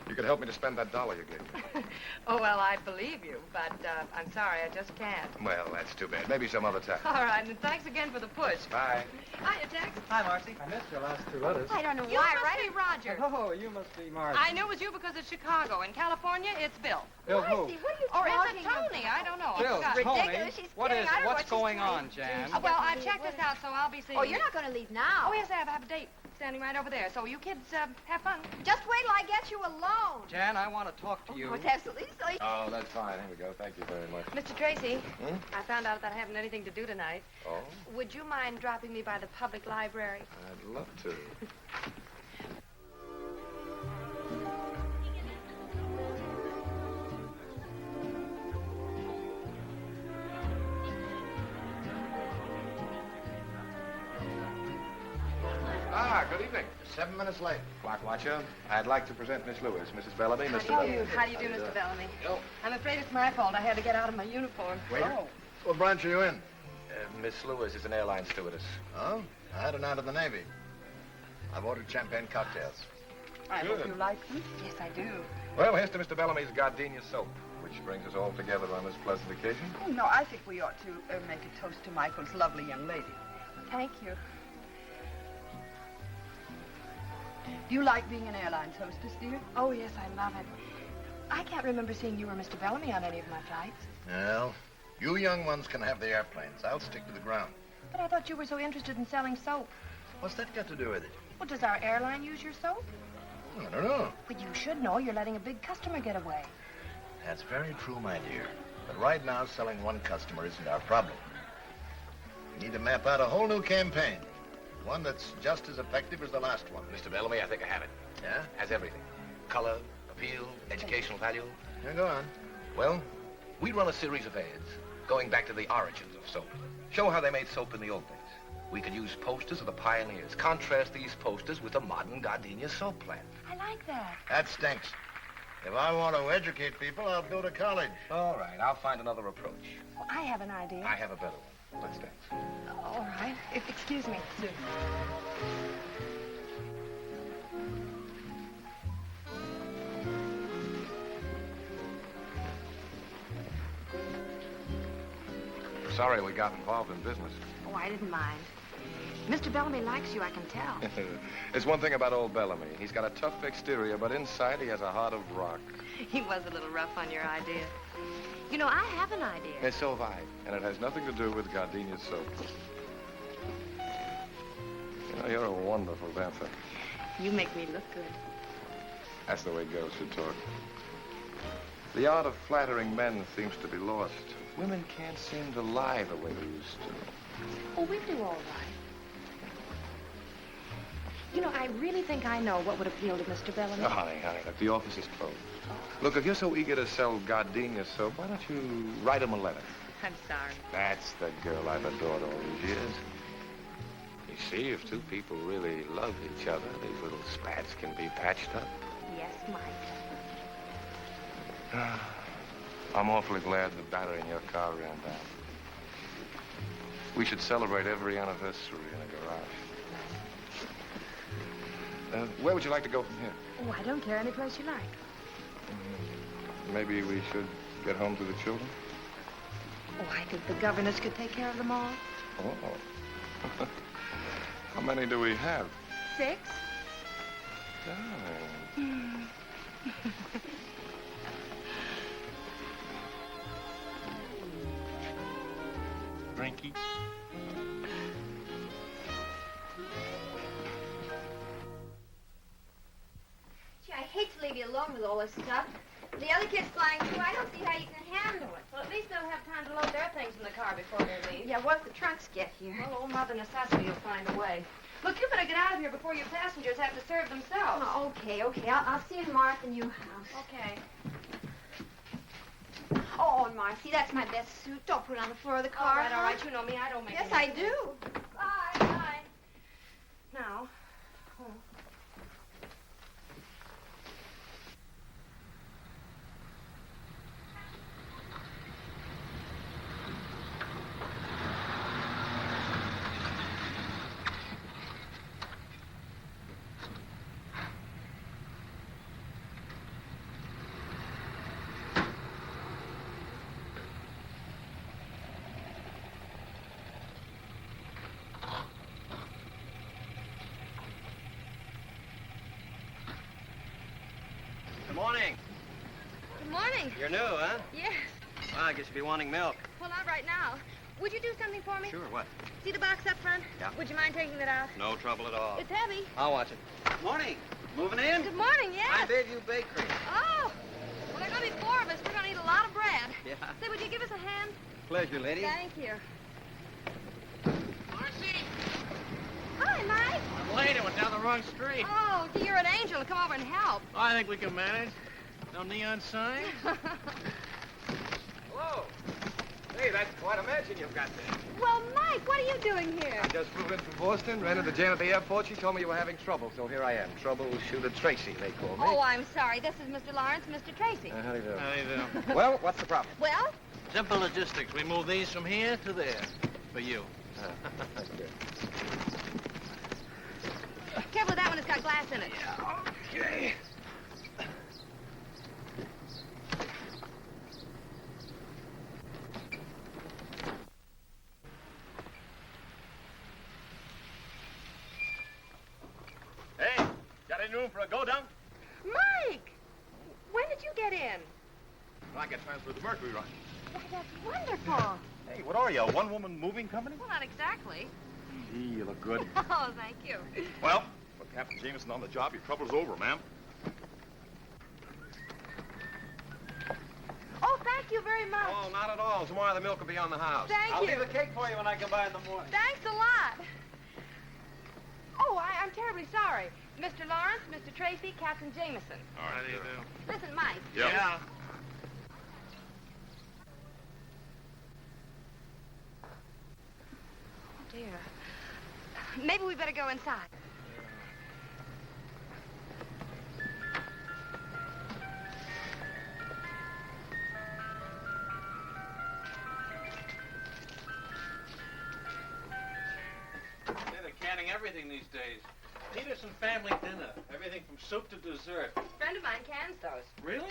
You could help me to spend that $1 you gave me. Oh, well, I believe you, but I'm sorry, I just can't. Well, that's too bad. Maybe some other time. All right, and thanks again for the push. Bye. Hiya, Tex. Hi, Marcy. I missed your last 2 letters. I don't know You why, must right? be Roger. Oh, you must be Marcy. I knew it was you because it's Chicago. In California, it's Bill. Bill who? Marcy, what are you Or is talking it Tony? about? I don't know. Bill, I forgot. Tony. Ridiculous. She's What kidding. is- I don't know what's what she's going trying on, to Jan? do. Well, I've checked this out, so I'll be seeing Oh, you. you're not going to leave now. Oh, yes, I have a date standing right over there. So you kids have fun. Just wait till I get you alone. Jan, I want to talk to you. Oh, it's absolutely silly. Oh, that's fine. Here we go. Thank you very much. Mr. Tracy, Hmm? I found out that I haven't anything to do tonight. Oh, Would you mind dropping me by the public library? I'd love to. Ah, good evening. 7 minutes late. Clock watcher, I'd like to present Miss Lewis, Mrs. Bellamy, Mr. Bellamy. How do you do, Mr. Bellamy? I'm afraid it's my fault. I had to get out of my uniform. Waiter. Oh, what branch are you in? Miss Lewis is an airline stewardess. Oh, I had an out of the Navy. I've ordered champagne cocktails. I Good. hope you like them. Yes, I do. Well, here's to Mr. Bellamy's gardenia soap, which brings us all together on this pleasant occasion. Oh, no, I think we ought to make a toast to Michael's lovely young lady. Thank you. Do you like being an airline hostess, dear? Oh, yes, I love it. I can't remember seeing you or Mr. Bellamy on any of my flights. Well, you young ones can have the airplanes. I'll stick to the ground. But I thought you were so interested in selling soap. What's that got to do with it? Well, does our airline use your soap? I don't know. But you should know. You're letting a big customer get away. That's very true, my dear. But right now, selling one customer isn't our problem. We need to map out a whole new campaign. One that's just as effective as the last one. Mr. Bellamy, I think I have it. Yeah? Has everything. Color, appeal, educational value. Yeah, go on. Well, we run a series of ads going back to the origins of soap. Show how they made soap in the old days. We could use posters of the pioneers. Contrast these posters with the modern gardenia soap plant. I like that. That stinks. If I want to educate people, I'll go to college. All right, I'll find another approach. Well, I have an idea. I have a better one. Let's dance. All right. Excuse me, Sue. Sorry we got involved in business. Oh, I didn't mind. Mr. Bellamy likes you, I can tell. There's one thing about old Bellamy. He's got a tough exterior, but inside he has a heart of rock. He was a little rough on your idea. You know, I have an idea. And so have I. And it has nothing to do with gardenia soap. You know, you're a wonderful dancer. You make me look good. That's the way girls should talk. The art of flattering men seems to be lost. Women can't seem to lie the way they used to. Oh, we do all right. You know, I really think I know what would appeal to Mr. Bellamy. Oh, honey, look, the office is closed. Look, if you're so eager to sell gardenia soap, why don't you write him a letter? I'm sorry. That's the girl I've adored all these years. You see, if two people really love each other, these little spats can be patched up. Yes, Mike. I'm awfully glad the battery in your car ran down. We should celebrate every anniversary in a garage. Where would you like to go from here? Oh, I don't care. Any place you like. Maybe we should get home to the children? Oh, I think the governess could take care of them all. Oh. How many do we have? 6. Darling. Drinky. Gee, I hate to leave you alone with all this stuff. The other kids flying too, I don't see how you can handle it. Well, at least they'll have time to load their things in the car before they leave. Yeah, what if the trunks get here? Well, old Mother Necessity will find a way. Look, you better get out of here before your passengers have to serve themselves. Oh, okay. I'll see you tomorrow at the new house. Okay. Oh, and Marcy, that's my best suit. Don't put it on the floor of the car. All right. You know me. I don't make Yes, any I mistakes. do. Bye. Bye. Now. Oh. Good morning. Good morning. You're new, huh? Yes. Well, I guess you'll be wanting milk. Well, not right now. Would you do something for me? Sure, what? See the box up front? Yeah. Would you mind taking that out? No trouble at all. It's heavy. I'll watch it. Morning. Moving in? Good morning, yes. I bid you bakery. Oh. Well, there are going to be 4 of us. We're going to eat a lot of bread. Yeah. Say, would you give us a hand? Pleasure, lady. Thank you. Marcy! Hi, Mike. I'm late. I went down the wrong street. Oh, you're an angel. Come over and help. I think we can manage. No neon sign? Hello. Hey, that's quite a mansion you've got there. Well, Mike, what are you doing here? I just flew in from Boston, ran into Jane at the airport. She told me you were having trouble, so here I am. Troubleshooter Tracy, they call me. Oh, I'm sorry. This is Mr. Lawrence, Mr. Tracy. How do you do? How do you do? Well, what's the problem? Well? Simple logistics. We move these from here to there. For you. Careful with that one. It's got glass in it. Okay. Hey, got any room for a go-down? Mike! When did you get in? I get transferred to Mercury Run. Why, that's wonderful. Hey, what are you, a one-woman moving company? Well, not exactly. Gee, you look good. Oh, thank you. Well, with Captain Jameson on the job, your trouble's over, ma'am. Oh, thank you very much. Oh, not at all. Tomorrow the milk will be on the house. Thank I'll you. leave a cake for you when I come by in the morning. Thanks a lot. Oh, I'm terribly sorry. Mr. Lawrence, Mr. Tracy, Captain Jameson. All right, how do you do? Listen, Mike. Yeah. Oh, dear. Maybe we better go inside. They're canning everything these days. Peterson family dinner. Everything from soup to dessert. A friend of mine cans those. Really?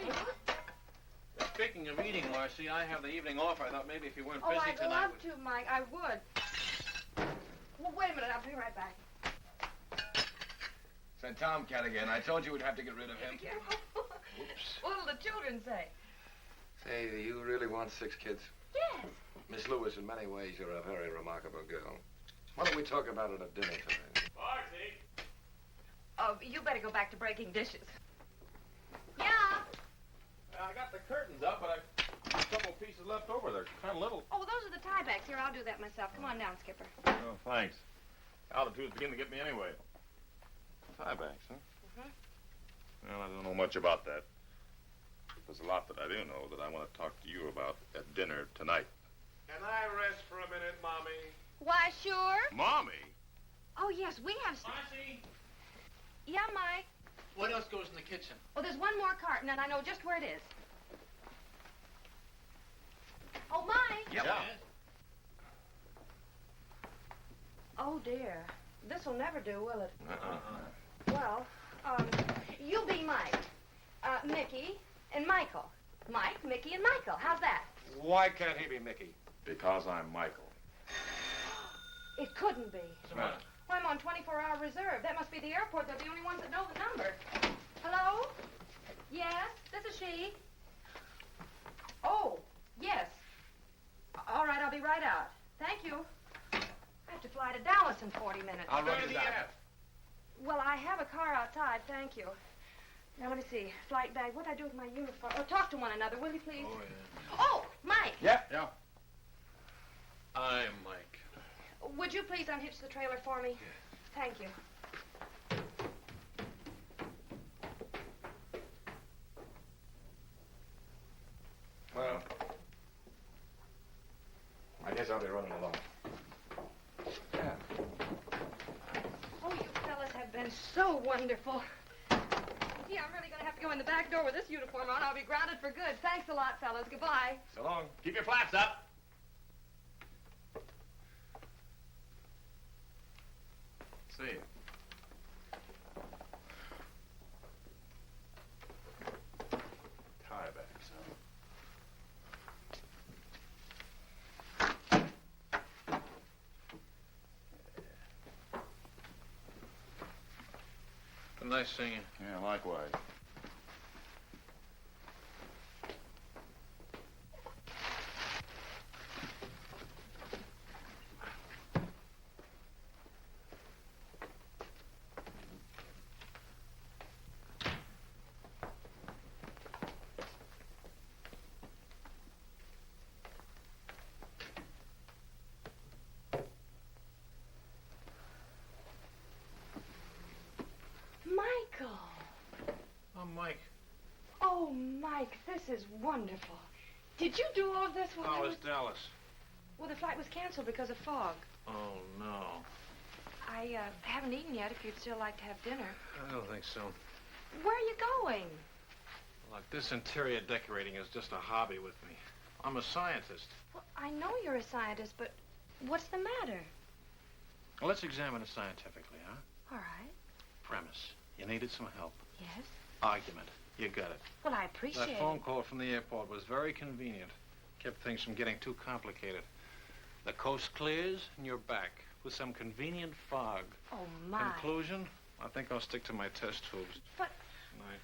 Speaking of eating, Marcy, I have the evening off. I thought maybe if you weren't Oh, busy I'd tonight... love to, Mike. I would. Well, wait a minute. I'll be right back. Said Tomcat again. I told you we'd have to get rid of him. Whoops. What'll the children say? Say, do you really want 6 kids? Yes. Miss Lewis, in many ways, you're a very remarkable girl. Why don't we talk about it at dinner tonight? Marcy! Oh, you better go back to breaking dishes. Yeah. I got the curtains up, but I've a couple pieces left over. They're kind of little. Oh, those are the tiebacks. Here, I'll do that myself. Come on down, Skipper. Oh, thanks. Altitude's beginning to get me anyway. Tiebacks, huh? Mm-hmm. Well, I don't know much about that. There's a lot that I do know that I want to talk to you about at dinner tonight. Can I rest for a minute, Mommy? Why, sure. Mommy? Oh, yes, we have... Marcy! Yeah, Mike? What else goes in the kitchen? Oh, there's one more carton, and I know just where it is. Oh, Mike! Yeah. Oh, dear. This'll never do, will it? Uh-uh. Well, you be Mike, Mickey, and Michael. Mike, Mickey, and Michael. How's that? Why can't he be Mickey? Because I'm Michael. It couldn't be. What's the matter? Well, I'm on 24-hour reserve. That must be the airport. They're the only ones that know the number. Hello? Yes, this is she. Oh, yes. All right, I'll be right out. Thank you. I have to fly to Dallas in 40 minutes. I'll run you down. Well, I have a car outside, thank you. Now, let me see. Flight bag. What'd I do with my uniform? Oh, talk to one another, will you, please? Oh, yeah. Oh, Mike. Yeah? Yeah. I'm Mike. Would you please unhitch the trailer for me? Thank you. Well, I guess I'll be running along. Yeah. Oh, you fellas have been so wonderful. Yeah, I'm really going to have to go in the back door with this uniform on. I'll be grounded for good. Thanks a lot, fellas. Goodbye. So long. Keep your flaps up. See you. Tiebacks, huh? Nice singing. Yeah, likewise. Michael. I'm Mike. Oh, Mike, this is wonderful. Did you do all of this while I How was... is Dallas? Well, the flight was canceled because of fog. Oh, no. I haven't eaten yet if you'd still like to have dinner. I don't think so. Where are you going? Look, this interior decorating is just a hobby with me. I'm a scientist. Well, I know you're a scientist, but what's the matter? Well, let's examine it scientifically, huh? All right. Premise. You needed some help. Yes? Argument. You got it. Well, I appreciate That phone call from the airport was very convenient. Kept things from getting too complicated. The coast clears and you're back with some convenient fog. Oh, my. Conclusion? I think I'll stick to my test tubes. But... Night.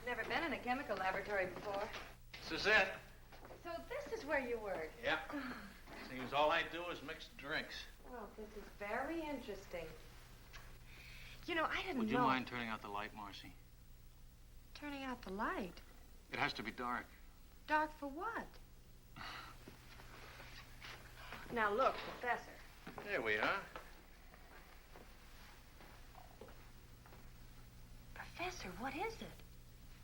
Never been in a chemical laboratory before. This is it. So this is where you work? Yeah. Seems all I do is mix drinks. Well, this is very interesting. You know, I didn't know... Would you mind turning out the light, Marcy? Turning out the light? It has to be dark. Dark for what? Now, look, Professor. There we are. Professor, what is it?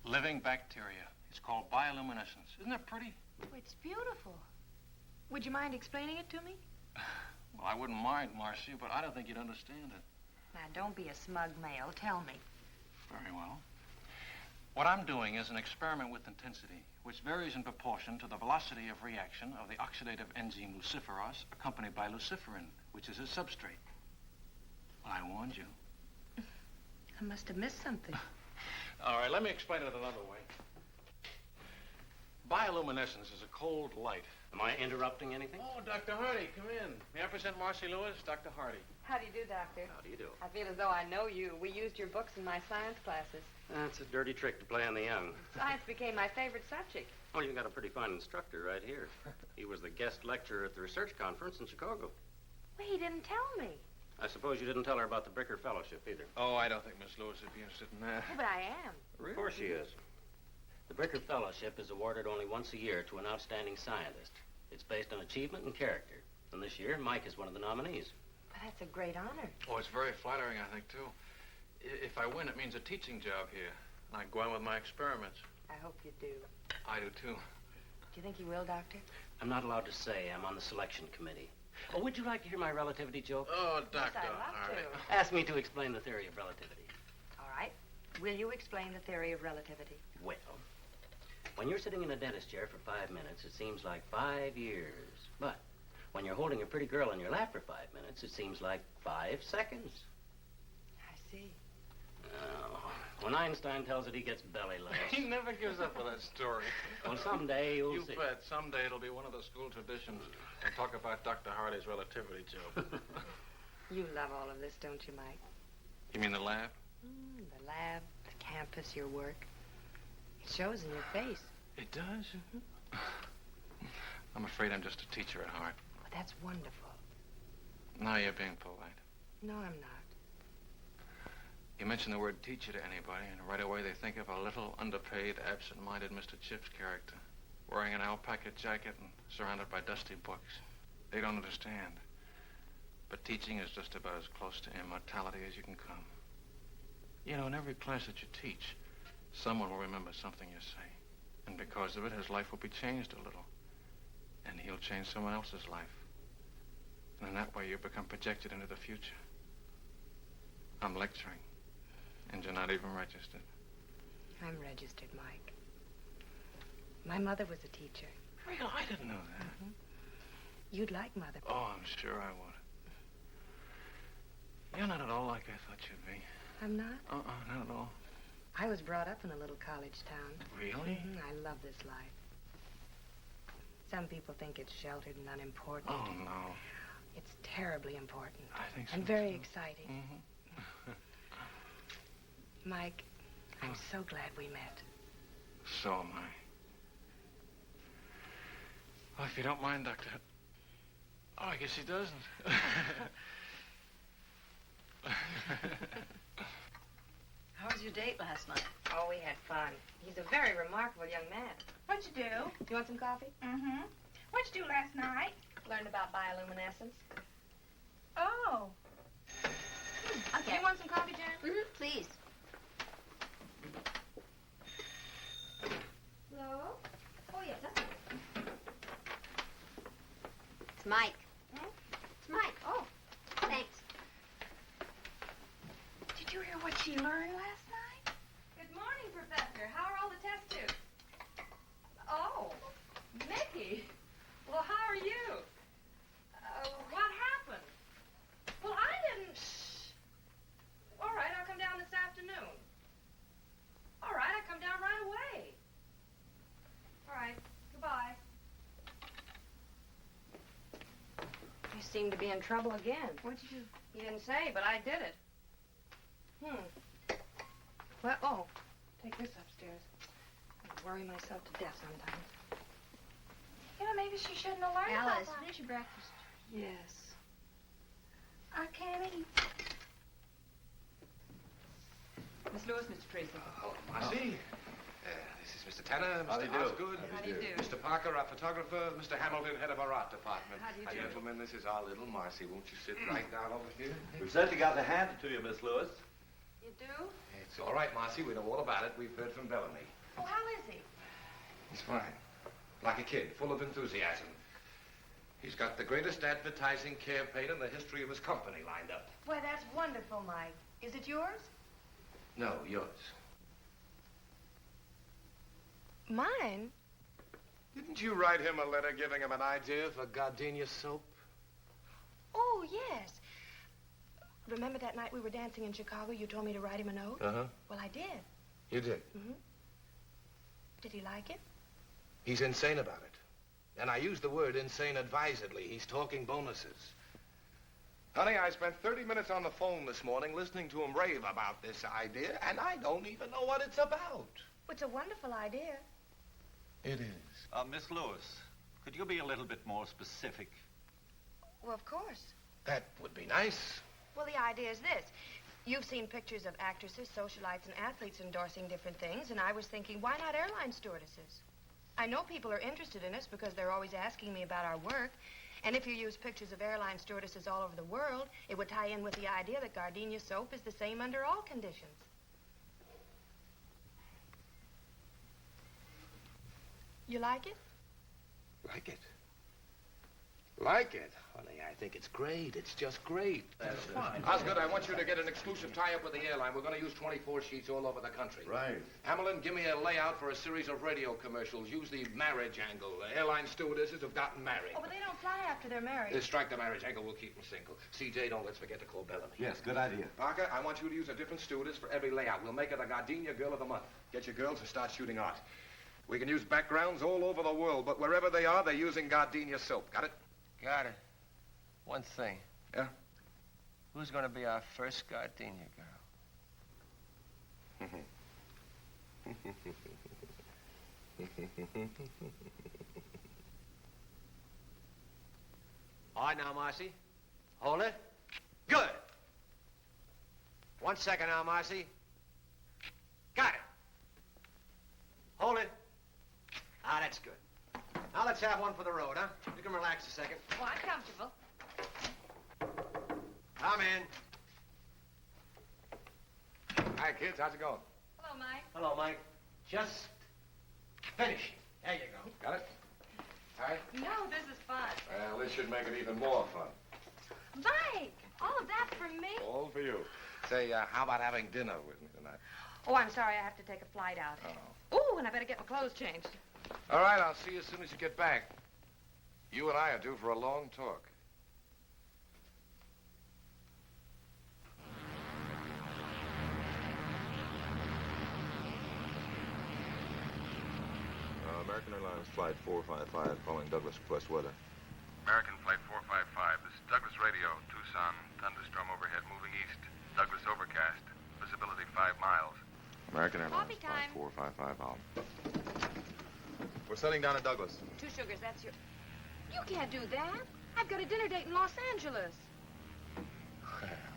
Living bacteria. It's called bioluminescence. Isn't that pretty? Oh, it's beautiful. Would you mind explaining it to me? Well, I wouldn't mind, Marcy, but I don't think you'd understand it. Now, don't be a smug male. Tell me. Very well. What I'm doing is an experiment with intensity, which varies in proportion to the velocity of reaction of the oxidative enzyme luciferase, accompanied by luciferin, which is its substrate. Well, I warned you. I must have missed something. All right, let me explain it another way. Bioluminescence is a cold light. Am I interrupting anything? Oh, Dr. Hardy, come in. May I present Marcy Lewis, Dr. Hardy. How do you do, Doctor? How do you do? I feel as though I know you. We used your books in my science classes. That's a dirty trick to play on the young. Science became my favorite subject. Oh, you've got a pretty fine instructor right here. He was the guest lecturer at the research conference in Chicago. Well, he didn't tell me. I suppose you didn't tell her about the Bricker Fellowship either. Oh, I don't think Miss Lewis would be interested in that. Oh, but I am. Of course she is. The Bricker Fellowship is awarded only once a year to an outstanding scientist. It's based on achievement and character. And this year, Mike is one of the nominees. But that's a great honor. Oh, it's very flattering, I think, too. If I win, it means a teaching job here. And I go on with my experiments. I hope you do. I do, too. Do you think you will, Doctor? I'm not allowed to say. I'm on the selection committee. Oh, would you like to hear my relativity joke? Oh, Doctor. Yes, I'd love to. Ask me to explain the theory of relativity. All right. Will you explain the theory of relativity? Well, when you're sitting in a dentist chair for 5 minutes, it seems like 5 years. But when you're holding a pretty girl in your lap for 5 minutes, it seems like 5 seconds. I see. Oh, when Einstein tells it, he gets belly laughs. He never gives up with that story. Well, someday you'll you see. You bet. Someday it'll be one of the school traditions. We'll talk about Dr. Hardy's relativity joke. You love all of this, don't you, Mike? You mean the lab? The lab, the campus, your work. It shows in your face. It does? Mm-hmm. I'm afraid I'm just a teacher at heart. Well, that's wonderful. Now you're being polite. No, I'm not. You mention the word teacher to anybody, and right away they think of a little, underpaid, absent-minded Mr. Chips character, wearing an alpaca jacket and surrounded by dusty books. They don't understand. But teaching is just about as close to immortality as you can come. You know, in every class that you teach, someone will remember something you say. And because of it, his life will be changed a little. And he'll change someone else's life. And in that way, you become projected into the future. I'm lecturing. And you're not even registered. I'm registered, Mike. My mother was a teacher. Really? I didn't know that. Mm-hmm. You'd like Mother. Oh, I'm sure I would. You're not at all like I thought you'd be. I'm not? Not at all. I was brought up in a little college town. Really? Mm-hmm. I love this life. Some people think it's sheltered and unimportant. Oh, no. It's terribly important. I think so. And very too. exciting. Mm-hmm. Mike, I'm so glad we met. So am I. Well, if you don't mind, Doctor... Oh, I guess he doesn't. How was your date last night? Oh, we had fun. He's a very remarkable young man. What'd you do? You want some coffee? Mm-hmm. What'd you do last night? Learned about bioluminescence. Oh. Okay. You want some coffee, Jan? Mm-hmm. Please. Hello? Oh, yes, that's it. It's Mike. Hmm? It's Mike. Oh, thanks. Did you hear what she learned last night? Good morning, Professor. How are all the test tubes? Oh, Mickey. Well, how are you? What happened? Well, I didn't... All right, I'll come down this afternoon. All right, I'll come down right away. All right, goodbye. You seem to be in trouble again. What'd you do? You didn't say, but I did it. Well, oh, take this upstairs. I worry myself to death sometimes. You know, maybe she shouldn't have learned Alice, about that. Finish your breakfast. Yes. I can't eat. Miss Lewis, Mr. Tracy. Hello, Marcy. This is Mr. Tanner, How do Mr. you do? Osgood. How do you do? Mr. Parker, our photographer, Mr. Hamilton, head of our art department. How do you do? Gentlemen, this is our little Marcy. Won't you sit right down over here? We've certainly got to hand it to you, Miss Lewis. You do? It's all right, Marcy. We know all about it. We've heard from Bellamy. Oh, how is he? He's fine. Like a kid, full of enthusiasm. He's got the greatest advertising campaign in the history of his company lined up. Why, that's wonderful, Mike. Is it yours? No, yours. Mine? Didn't you write him a letter giving him an idea for gardenia soap? Oh, yes. Remember that night we were dancing in Chicago? You told me to write him a note? Uh-huh. Well, I did. You did? Mm-hmm. Did he like it? He's insane about it. And I use the word insane advisedly. He's talking bonuses. Honey, I spent 30 minutes on the phone this morning listening to him rave about this idea, and I don't even know what it's about. It's a wonderful idea. It is. Miss Lewis, could you be a little bit more specific? Well, of course. That would be nice. Well, the idea is this. You've seen pictures of actresses, socialites, and athletes endorsing different things, and I was thinking, why not airline stewardesses? I know people are interested in us because they're always asking me about our work, and if you use pictures of airline stewardesses all over the world, it would tie in with the idea that gardenia soap is the same under all conditions. You like it? Like it? Like it? Honey, I think it's great. It's just great. That's fine. Osgood, I want you to get an exclusive tie-up with the airline. We're going to use 24 sheets all over the country. Right. Hamilton, give me a layout for a series of radio commercials. Use the marriage angle. The airline stewardesses have gotten married. Oh, but they don't fly after they're married. Strike the marriage angle. We'll keep them single. CJ, don't let's forget to call Bellamy. Yes, good idea. Parker, I want you to use a different stewardess for every layout. We'll make her the Gardenia Girl of the Month. Get your girls to start shooting art. We can use backgrounds all over the world, but wherever they are, they're using Gardenia soap. Got it? Got it. One thing. Yeah? Who's going to be our first gardenia girl? All right, now, Marcy. Hold it. Good. 1 second now, Marcy. Got it. Hold it. Ah, that's good. Now let's have one for the road, huh? You can relax a second. Oh, I'm comfortable. Come in. Hi, kids. How's it going? Hello, Mike. Hello, Mike. Just finishing. There you go. Got it? All right? No, this is fun. Well, this should make it even more fun. Mike, all of that for me? All for you. Say, how about having dinner with me tonight? Oh, I'm sorry. I have to take a flight out. Oh. Ooh, and I better get my clothes changed. All right, I'll see you as soon as you get back. You and I are due for a long talk. American Airlines Flight 455 calling Douglas request weather. American Flight 455. This is Douglas Radio. Tucson, thunderstorm overhead moving east. Douglas overcast. Visibility 5 miles. American Airlines Coffee Flight time. 455 out. We're setting down at Douglas. 2 sugars, that's your... You can't do that. I've got a dinner date in Los Angeles.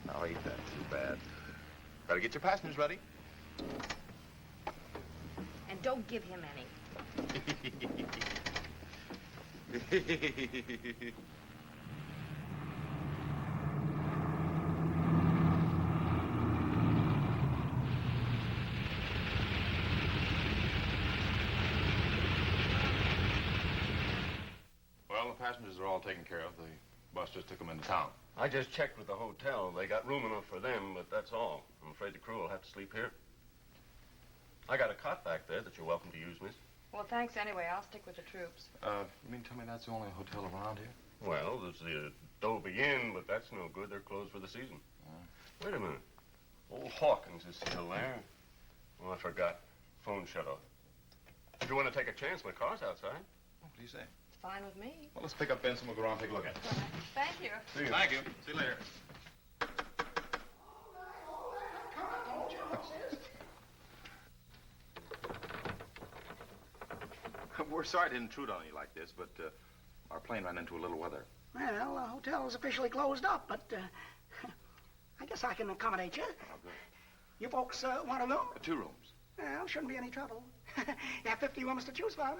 Now, Oh, ain't that too bad? Better get your passengers ready. And don't give him any. Well, the passengers are all taken care of. The bus just took them into town. I just checked with the hotel. They got room enough for them, but that's all. I'm afraid the crew will have to sleep here. I got a cot back there that you're welcome to use, miss. Well, thanks anyway. I'll stick with the troops. You mean tell me that's the only hotel around here? Well, there's the Adobe Inn, but that's no good. They're closed for the season. Wait a minute. Old Hawkins is still there. Oh, I forgot. Phone shut off. If you want to take a chance, my car's outside. What do you say? It's fine with me. Well, let's pick up Benson. We'll go around and take a look at it. Thank you. See you. Thank you. See you later. We're sorry to intrude on you like this, but our plane ran into a little weather. Well, the hotel is officially closed up, but I guess I can accommodate you. Oh, good. You folks want a room? 2 rooms. Well, shouldn't be any trouble. You have 50 rooms to choose from.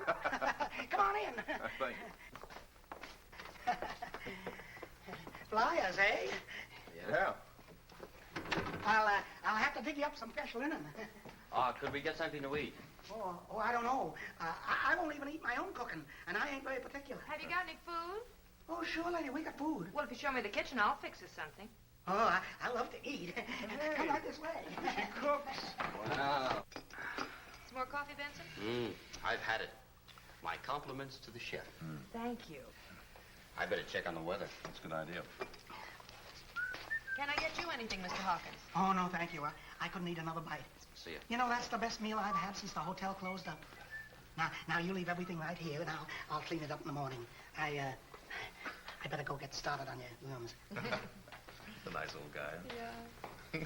Come on in. Thank you. Flyers, eh? Yeah. I'll have to dig you up some fresh linen. Could we get something to eat? Oh, I don't know. I won't even eat my own cooking, and I ain't very particular. Have you got any food? Oh, sure, lady, we got food. Well, if you show me the kitchen, I'll fix us something. Oh, I love to eat. Come right this way. She cooks. Wow. Some more coffee, Benson? I've had it. My compliments to the chef. Thank you. I better check on the weather. That's a good idea. Can I get you anything, Mr. Hawkins? Oh, no, thank you. I couldn't eat another bite. See ya. You know, that's the best meal I've had since the hotel closed up. Now you leave everything right here, and I'll clean it up in the morning. I better go get started on your rooms. A nice old guy. Yeah.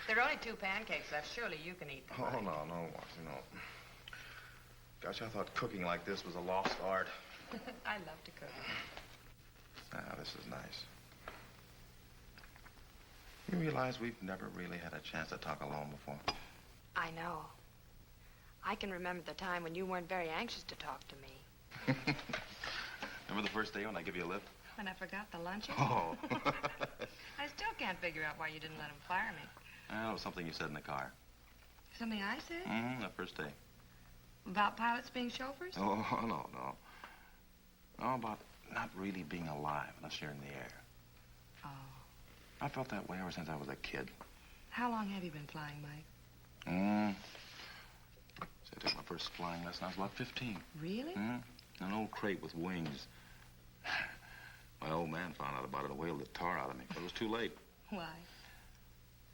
There are only 2 pancakes left. Surely you can eat them. Oh, no, Marcy, no. Gosh, I thought cooking like this was a lost art. I love to cook. Ah, this is nice. You realize we've never really had a chance to talk alone before? I know. I can remember the time when you weren't very anxious to talk to me. Remember the first day when I gave you a lift? When I forgot the luncheon? Oh. I still can't figure out why you didn't let him fire me. It was something you said in the car. Something I said? The first day. About pilots being chauffeurs? Oh, no. No, about not really being alive unless you're in the air. Oh. I felt that way ever since I was a kid. How long have you been flying, Mike? So I took my first flying lesson. I was about 15. Really? An old crate with wings. My old man found out about it and wailed the tar out of me, but it was too late. Why?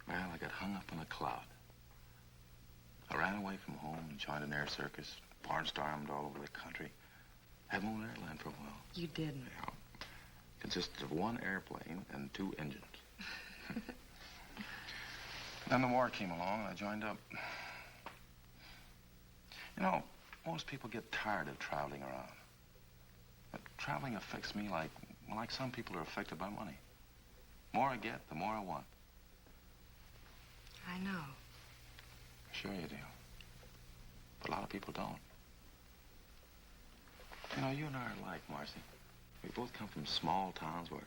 Well, I got hung up in a cloud. I ran away from home and joined an air circus, barnstormed all over the country. Had my own airline for a while. You didn't? Yeah. Consisted of 1 airplane and 2 engines. Then the war came along and I joined up. You know, most people get tired of traveling around. But traveling affects me like some people are affected by money. The more I get, the more I want. I know. Sure you do. But a lot of people don't. You know, you and I are alike, Marcy. We both come from small towns where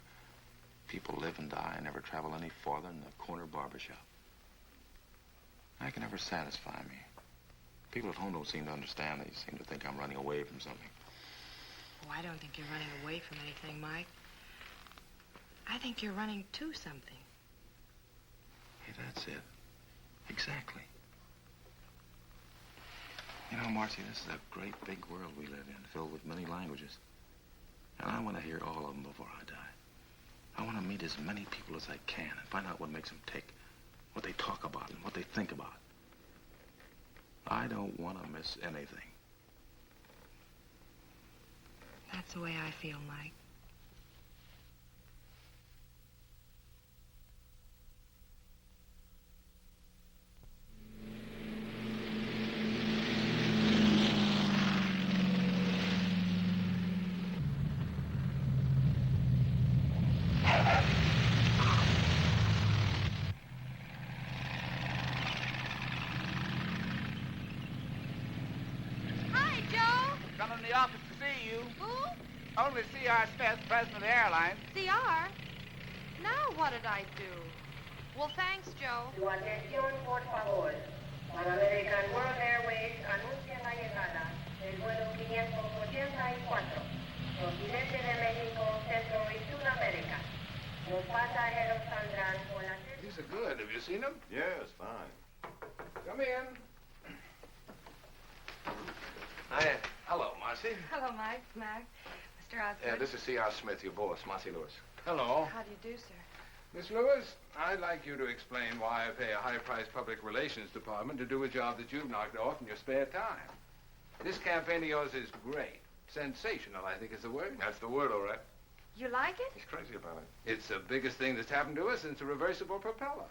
people live and die and never travel any farther than the corner barbershop. That can never satisfy me. People at home don't seem to understand. They seem to think I'm running away from something. Oh, I don't think you're running away from anything, Mike. I think you're running to something. Hey, that's it. Exactly. You know, Marcy, this is a great big world we live in, filled with many languages. And I want to hear all of them before I die. I want to meet as many people as I can and find out what makes them tick, what they talk about and what they think about. I don't want to miss anything. That's the way I feel, Mike. Come in the office to see you. Who? Only C.R. Smith, president of the airline. CR? Now what did I do? Well, thanks, Joe. Su atención, por favor. Para American World Airways anuncia la llegada del vuelo 584, procedente de México, Centro y Sudamérica. Los pasajeros saldrán por la... These are good. Have you seen them? Yes, fine. Come in. Hi. Hello, Marcy. Hello, Mike, Mac, Mr. Osgood. Yeah, this is C.R. Smith, your boss, Marcy Lewis. Hello. How do you do, sir? Miss Lewis, I'd like you to explain why I pay a high-priced public relations department to do a job that you've knocked off in your spare time. This campaign of yours is great. Sensational, I think is the word. That's the word, all right. You like it? He's crazy about it. It's the biggest thing that's happened to us since a reversible propeller.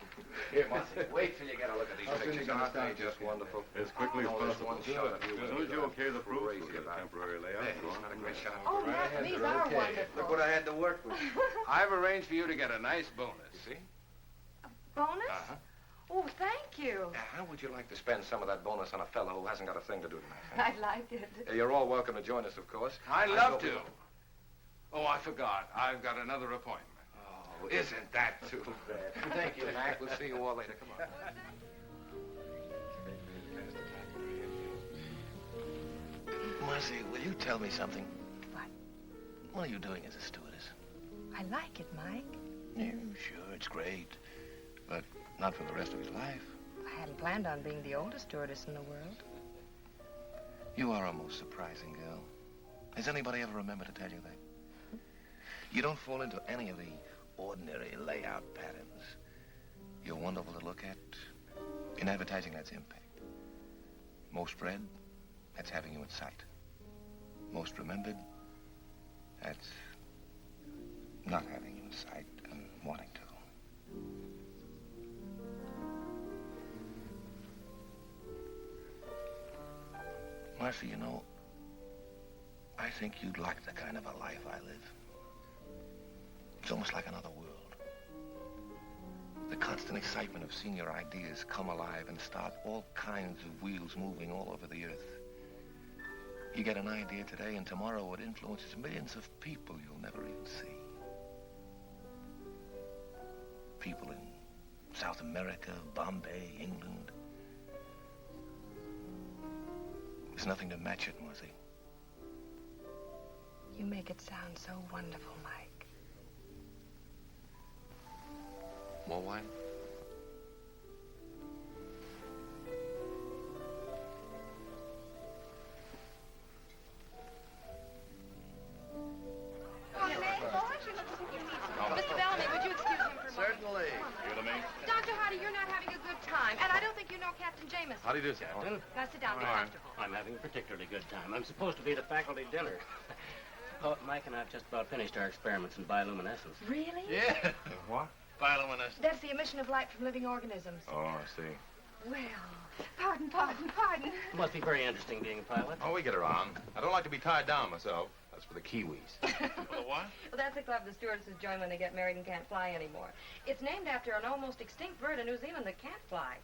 Here, Marcy, wait till you get a look at these pictures. Aren't they just wonderful? As quickly as possible. One shot of you. As soon as you okay the proof, we'll get a about it. temporary layout. Hey, isn't that a great shot? Oh, yes, these are wonderful. Look what I had to work with. I've arranged for you to get a nice bonus. You see? Bonus? Uh-huh. Oh, thank you. How would you like to spend some of that bonus on a fellow who hasn't got a thing to do tonight? I'd like it. You're all welcome to join us, of course. I'd love to. Oh, I forgot. I've got another appointment. Oh, isn't that too bad? Thank you, Mac. We'll see you all later. Come on. Marcy, will you tell me something? What? What are you doing as a stewardess? I like it, Mike. Yeah, sure, it's great. But not for the rest of your life. I hadn't planned on being the oldest stewardess in the world. You are a most surprising girl. Has anybody ever remembered to tell you that? You don't fall into any of the ordinary layout patterns. You're wonderful to look at. In advertising, that's impact. Most read, that's having you in sight. Most remembered, that's not having you in sight and wanting to. Marcy, you know, I think you'd like the kind of a life I live. It's almost like another world. The constant excitement of seeing your ideas come alive and start all kinds of wheels moving all over the earth. You get an idea today, and tomorrow it influences millions of people you'll never even see. People in South America, Bombay, England. There's nothing to match it, Marcy. You make it sound so wonderful, Mike. More wine? Mr. Bellamy, would you excuse him for a moment? Certainly. You to me? Dr. Hardy, you're not having a good time, and I don't think you know Captain Jameson. How do you do, Captain? Now sit down, be All right. comfortable. I'm having a particularly good time. I'm supposed to be at a faculty dinner. Oh, Mike and I have just about finished our experiments in bioluminescence. Really? Yeah. What? Bioluminescence. That's the emission of light from living organisms. Oh, I see. Well, pardon. It must be very interesting being a pilot. Oh, we get around. I don't like to be tied down myself. That's for the Kiwis. For the what? Well, that's a club the stewardesses join when they get married and can't fly anymore. It's named after an almost extinct bird in New Zealand that can't fly.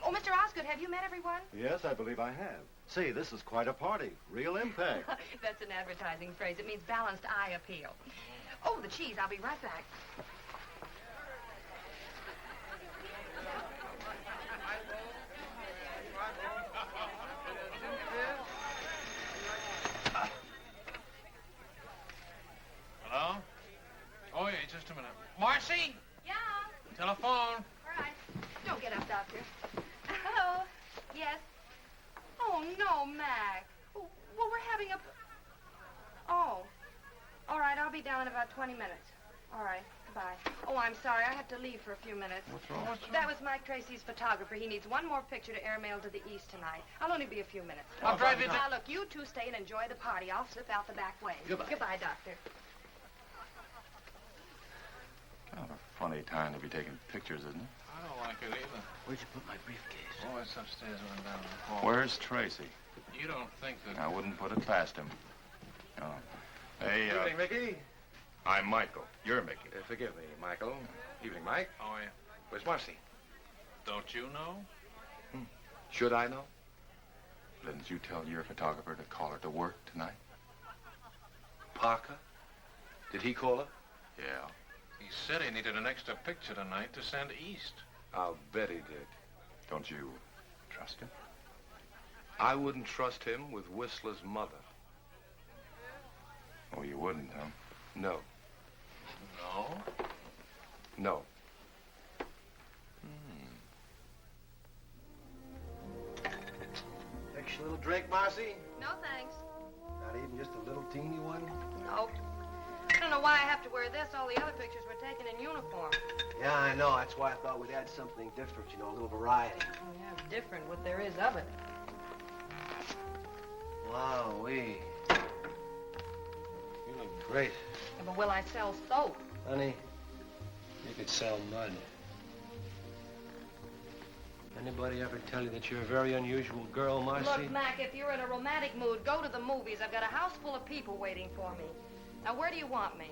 Oh, Mr. Osgood, have you met everyone? Yes, I believe I have. Say, this is quite a party. Real impact. That's an advertising phrase. It means balanced eye appeal. Oh, the cheese. I'll be right back. Hello? Oh, yeah, just a minute. Marcy? Yeah? Telephone. All right. Don't get up, Doctor. Hello? Yes? Oh, no, Mac. Well, we're having a... Oh. All right, I'll be down in about 20 minutes. All right, goodbye. Oh, I'm sorry. I have to leave for a few minutes. What's wrong? That was Mike Tracy's photographer. He needs one more picture to airmail to the east tonight. I'll only be a few minutes. I'll drive you Now, look, you two stay and enjoy the party. I'll slip out the back way. Goodbye. Goodbye, Doctor. Kind of a funny time to be taking pictures, isn't it? I don't like it either. Where'd you put my briefcase? Oh, it's upstairs and down the hall. Where's Tracy? You don't think that... I wouldn't put it past him. No. Hey, Evening, Mickey. I'm Michael. You're Mickey. Forgive me, Michael. Evening, Mike. Oh, yeah. Where's Marcy? Don't you know? Should I know? Didn't you tell your photographer to call her to work tonight? Parker? Did he call her? Yeah. He said he needed an extra picture tonight to send east. I'll bet he did. Don't you trust him? I wouldn't trust him with Whistler's mother. Oh, you wouldn't, huh? No. No? No. Extra little drink, Marcy? No, thanks. Not even just a little teeny one? Nope. I don't know why I have to wear this. All the other pictures were taken in uniform. Yeah, I know. That's why I thought we'd add something different, you know, a little variety. Yeah, different what there is of it. Wowee. You look great. Yeah, but will I sell soap? Honey, you could sell mud. Anybody ever tell you that you're a very unusual girl, Marcy? Look, Mac, if you're in a romantic mood, go to the movies. I've got a house full of people waiting for me. Now, where do you want me?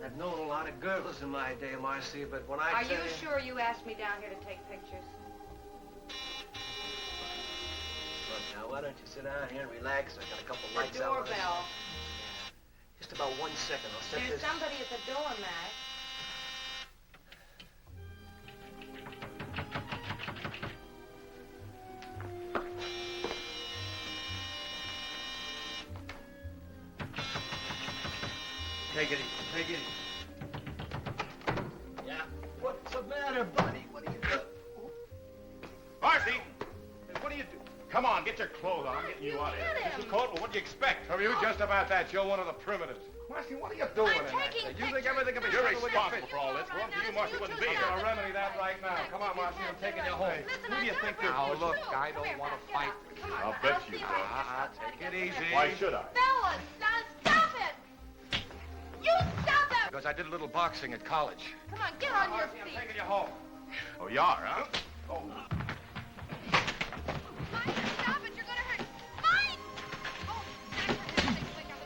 I've known a lot of girls in my day, Marcy, but when I Are tell you sure you asked me down here to take pictures? Look, now, why don't you sit down here and relax? I got a couple The lights I wanna see. doorbell. Just about 1 second. I'll set There's this... somebody at the door, Mac. Take it easy. Take it easy. Yeah. What's the matter, buddy? What are you doing? Marcy! Hey, what are you doing? Come on, get your clothes on. I'm getting you out of here. This is cold, but what do you expect? From you, just about that. You're one of the primitives. Marcy, what are you doing I'm in that taking thing? You think everything can be You're settled with your responsible fist? for all this. Well, to you, Marcy wouldn't be I'm here. gonna remedy that right now. Come on, Marcy, I'm taking you home. Listen, Who do you think you're... Now, look, I Come don't here, want Mac, to get fight up. with Come you. on, I'll Mac, bet I'll you see if will. I can- Take it easy. Why should I? Fellas, now stop it! You stop it! Because I did a little boxing at college. Come on, get on your Marcy, I'm feet. taking you home. Oh, you are, huh? Oh. Mike, stop it! You're gonna hurt. Mike! Oh, Mac, for heaven's sake, wake up.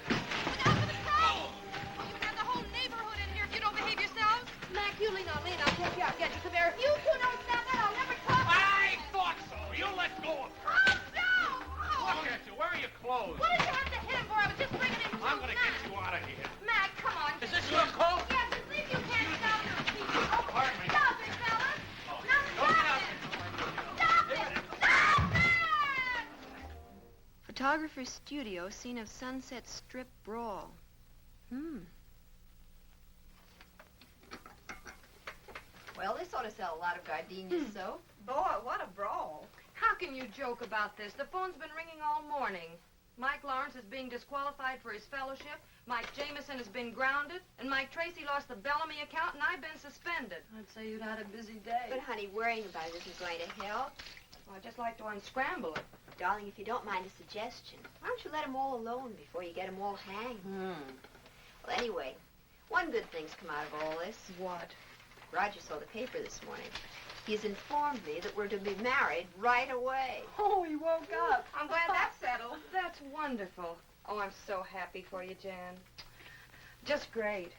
Look out for the crow! Oh, you have the whole neighborhood in here if you don't behave yourselves. Mac, you lean on me and I'll take you out. Get you. Come here. If you two don't stop that, I'll never talk. I thought so. You let go of her. Oh, no! Oh. Look at you. Where are your clothes? What did you have to hit him for? I was just bringing him I'm going to get you out of here. Mac, come on. Is this your coat? Yes, at least you can't stop your feet. Oh, Pardon me. stop it, fellas. Oh, Now don't get stop out. it. Stop it. Stop it! Photographer's studio, scene of Sunset Strip brawl. Well, this ought to sell a lot of gardenias, so. Boy, what a brawl. How can you joke about this? The phone's been ringing all morning. Mike Lawrence is being disqualified for his fellowship. Mike Jameson has been grounded. And Mike Tracy lost the Bellamy account, and I've been suspended. I'd say you'd had a busy day. But, honey, worrying about it isn't going to help. Well, I'd just like to unscramble it. Darling, if you don't mind a suggestion, why don't you let them all alone before you get them all hanged? Well, anyway, one good thing's come out of all this. What? Roger saw the paper this morning. He's informed me that we're to be married right away. Oh, he woke up. I'm glad that's settled. That's wonderful. Oh, I'm so happy for you, Jan. Just great.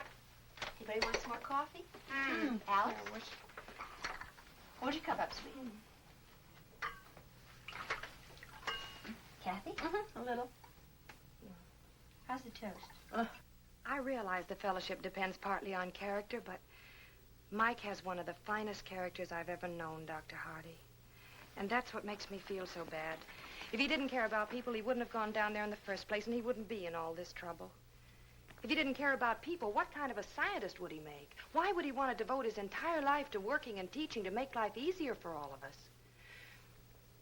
Anybody want some more coffee? Alice? What'd you cup up, sweetie? Kathy? A little. How's the toast? I realize the fellowship depends partly on character, but Mike has one of the finest characters I've ever known, Dr. Hardy. And that's what makes me feel so bad. If he didn't care about people, he wouldn't have gone down there in the first place, and he wouldn't be in all this trouble. If he didn't care about people, what kind of a scientist would he make? Why would he want to devote his entire life to working and teaching to make life easier for all of us?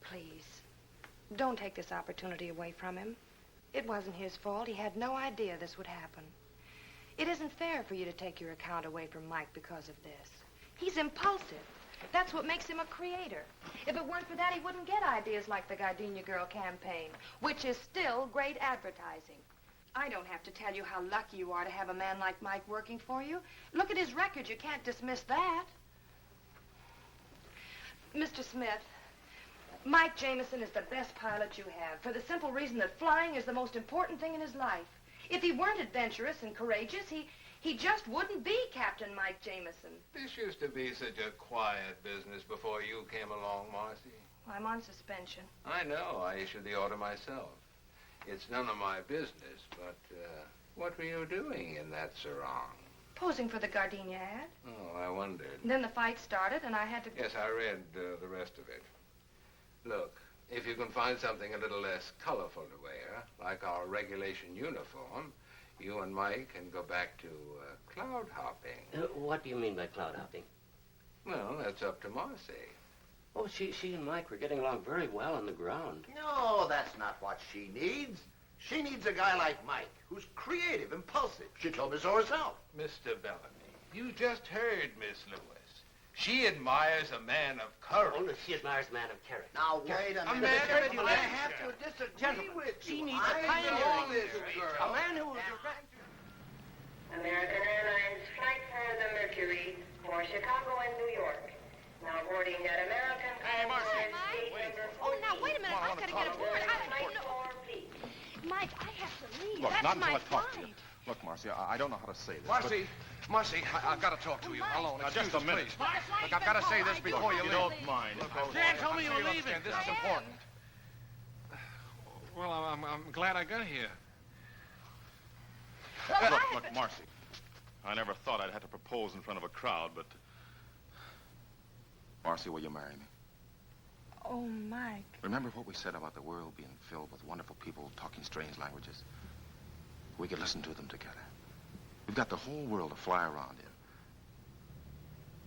Please, don't take this opportunity away from him. It wasn't his fault. He had no idea this would happen. It isn't fair for you to take your account away from Mike because of this. He's impulsive. That's what makes him a creator. If it weren't for that, he wouldn't get ideas like the Gardenia Girl campaign, which is still great advertising. I don't have to tell you how lucky you are to have a man like Mike working for you. Look at his record. You can't dismiss that. Mr. Smith, Mike Jameson is the best pilot you have, for the simple reason that flying is the most important thing in his life. If he weren't adventurous and courageous, He just wouldn't be Captain Mike Jameson. This used to be such a quiet business before you came along, Marcy. I'm on suspension. I know. I issued the order myself. It's none of my business, but what were you doing in that sarong? Posing for the Gardenia ad. Oh, I wondered. And then the fight started, and I had to... Yes, I read the rest of it. Look, if you can find something a little less colorful to wear, like our regulation uniform, you and Mike can go back to cloud hopping. What do you mean by cloud hopping? Well, that's up to Marcy. Oh, she and Mike were getting along very well on the ground. No, that's not what she needs. She needs a guy like Mike, who's creative, impulsive. She told me so herself. Mr. Bellamy, you just heard Miss Lewis. She admires a man of courage. Oh, she admires a man of character. Now, wait a minute. man of I have to disagree with you. She needs I a pioneering know this spirit. girl. A man who will American Airlines flight for the Mercury for Chicago and New York. Now boarding at American Airlines. Oh, now, wait a minute. I've got to get aboard. Mike, I have to leave. Look, That's not until my I talk to you. flight. Look, Marcy, I don't know how to say this. Marcy, I've got to talk to you alone. Now, just a minute. Look, I've got to say this before you You leave. don't mind. Dan told me you were leaving. This is important. Well, I'm glad I got here. Look, Marcy. I never thought I'd have to propose in front of a crowd, but... Marcy, will you marry me? Oh, Mike. Remember what we said about the world being filled with wonderful people talking strange languages? We could listen to them together. We've got the whole world to fly around in.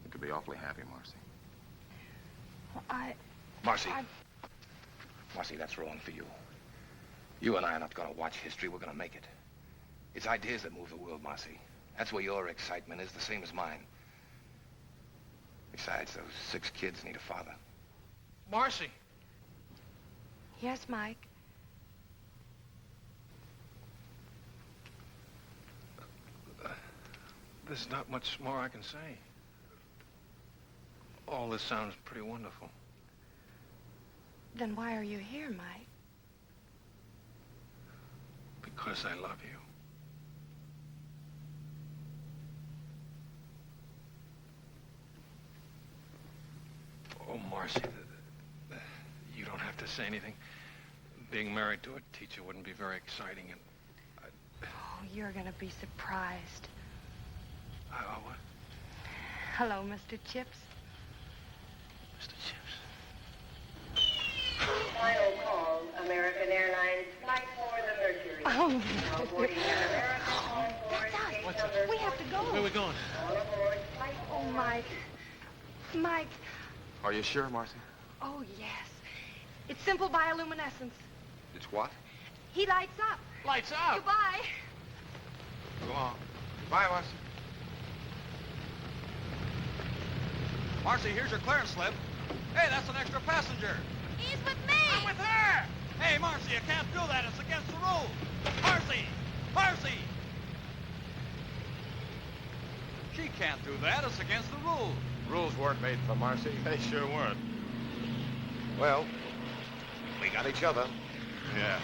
You could be awfully happy, Marcy. Well, Marcy, that's wrong for you. You and I are not going to watch history. We're going to make it. It's ideas that move the world, Marcy. That's where your excitement is, the same as mine. Besides, those 6 kids need a father. Marcy. Yes, Mike. There's not much more I can say. All this sounds pretty wonderful. Then why are you here, Mike? Because I love you. Oh, Marcy, you don't have to say anything. Being married to a teacher wouldn't be very exciting, and Oh, you're going to be surprised. what? Hello, Mr. Chips. Mr. Chips. Final call, American Airlines flight for the Mercury. Oh, Now boarding at American that's us. We have to go. Where are we going? All aboard flight Oh, Mike. Mike. Are you sure, Marcy? Oh, yes. It's simple bioluminescence. It's what? He lights up. Lights up. Goodbye. Go on. Bye, Marcy. Marcy, here's your clearance slip. Hey, that's an extra passenger. He's with me. I'm with her! Hey, Marcy, you can't do that. It's against the rules. Marcy! Marcy! She can't do that. It's against the rules. Rules weren't made for Marcy. They sure weren't. Well, we got each other. Yeah.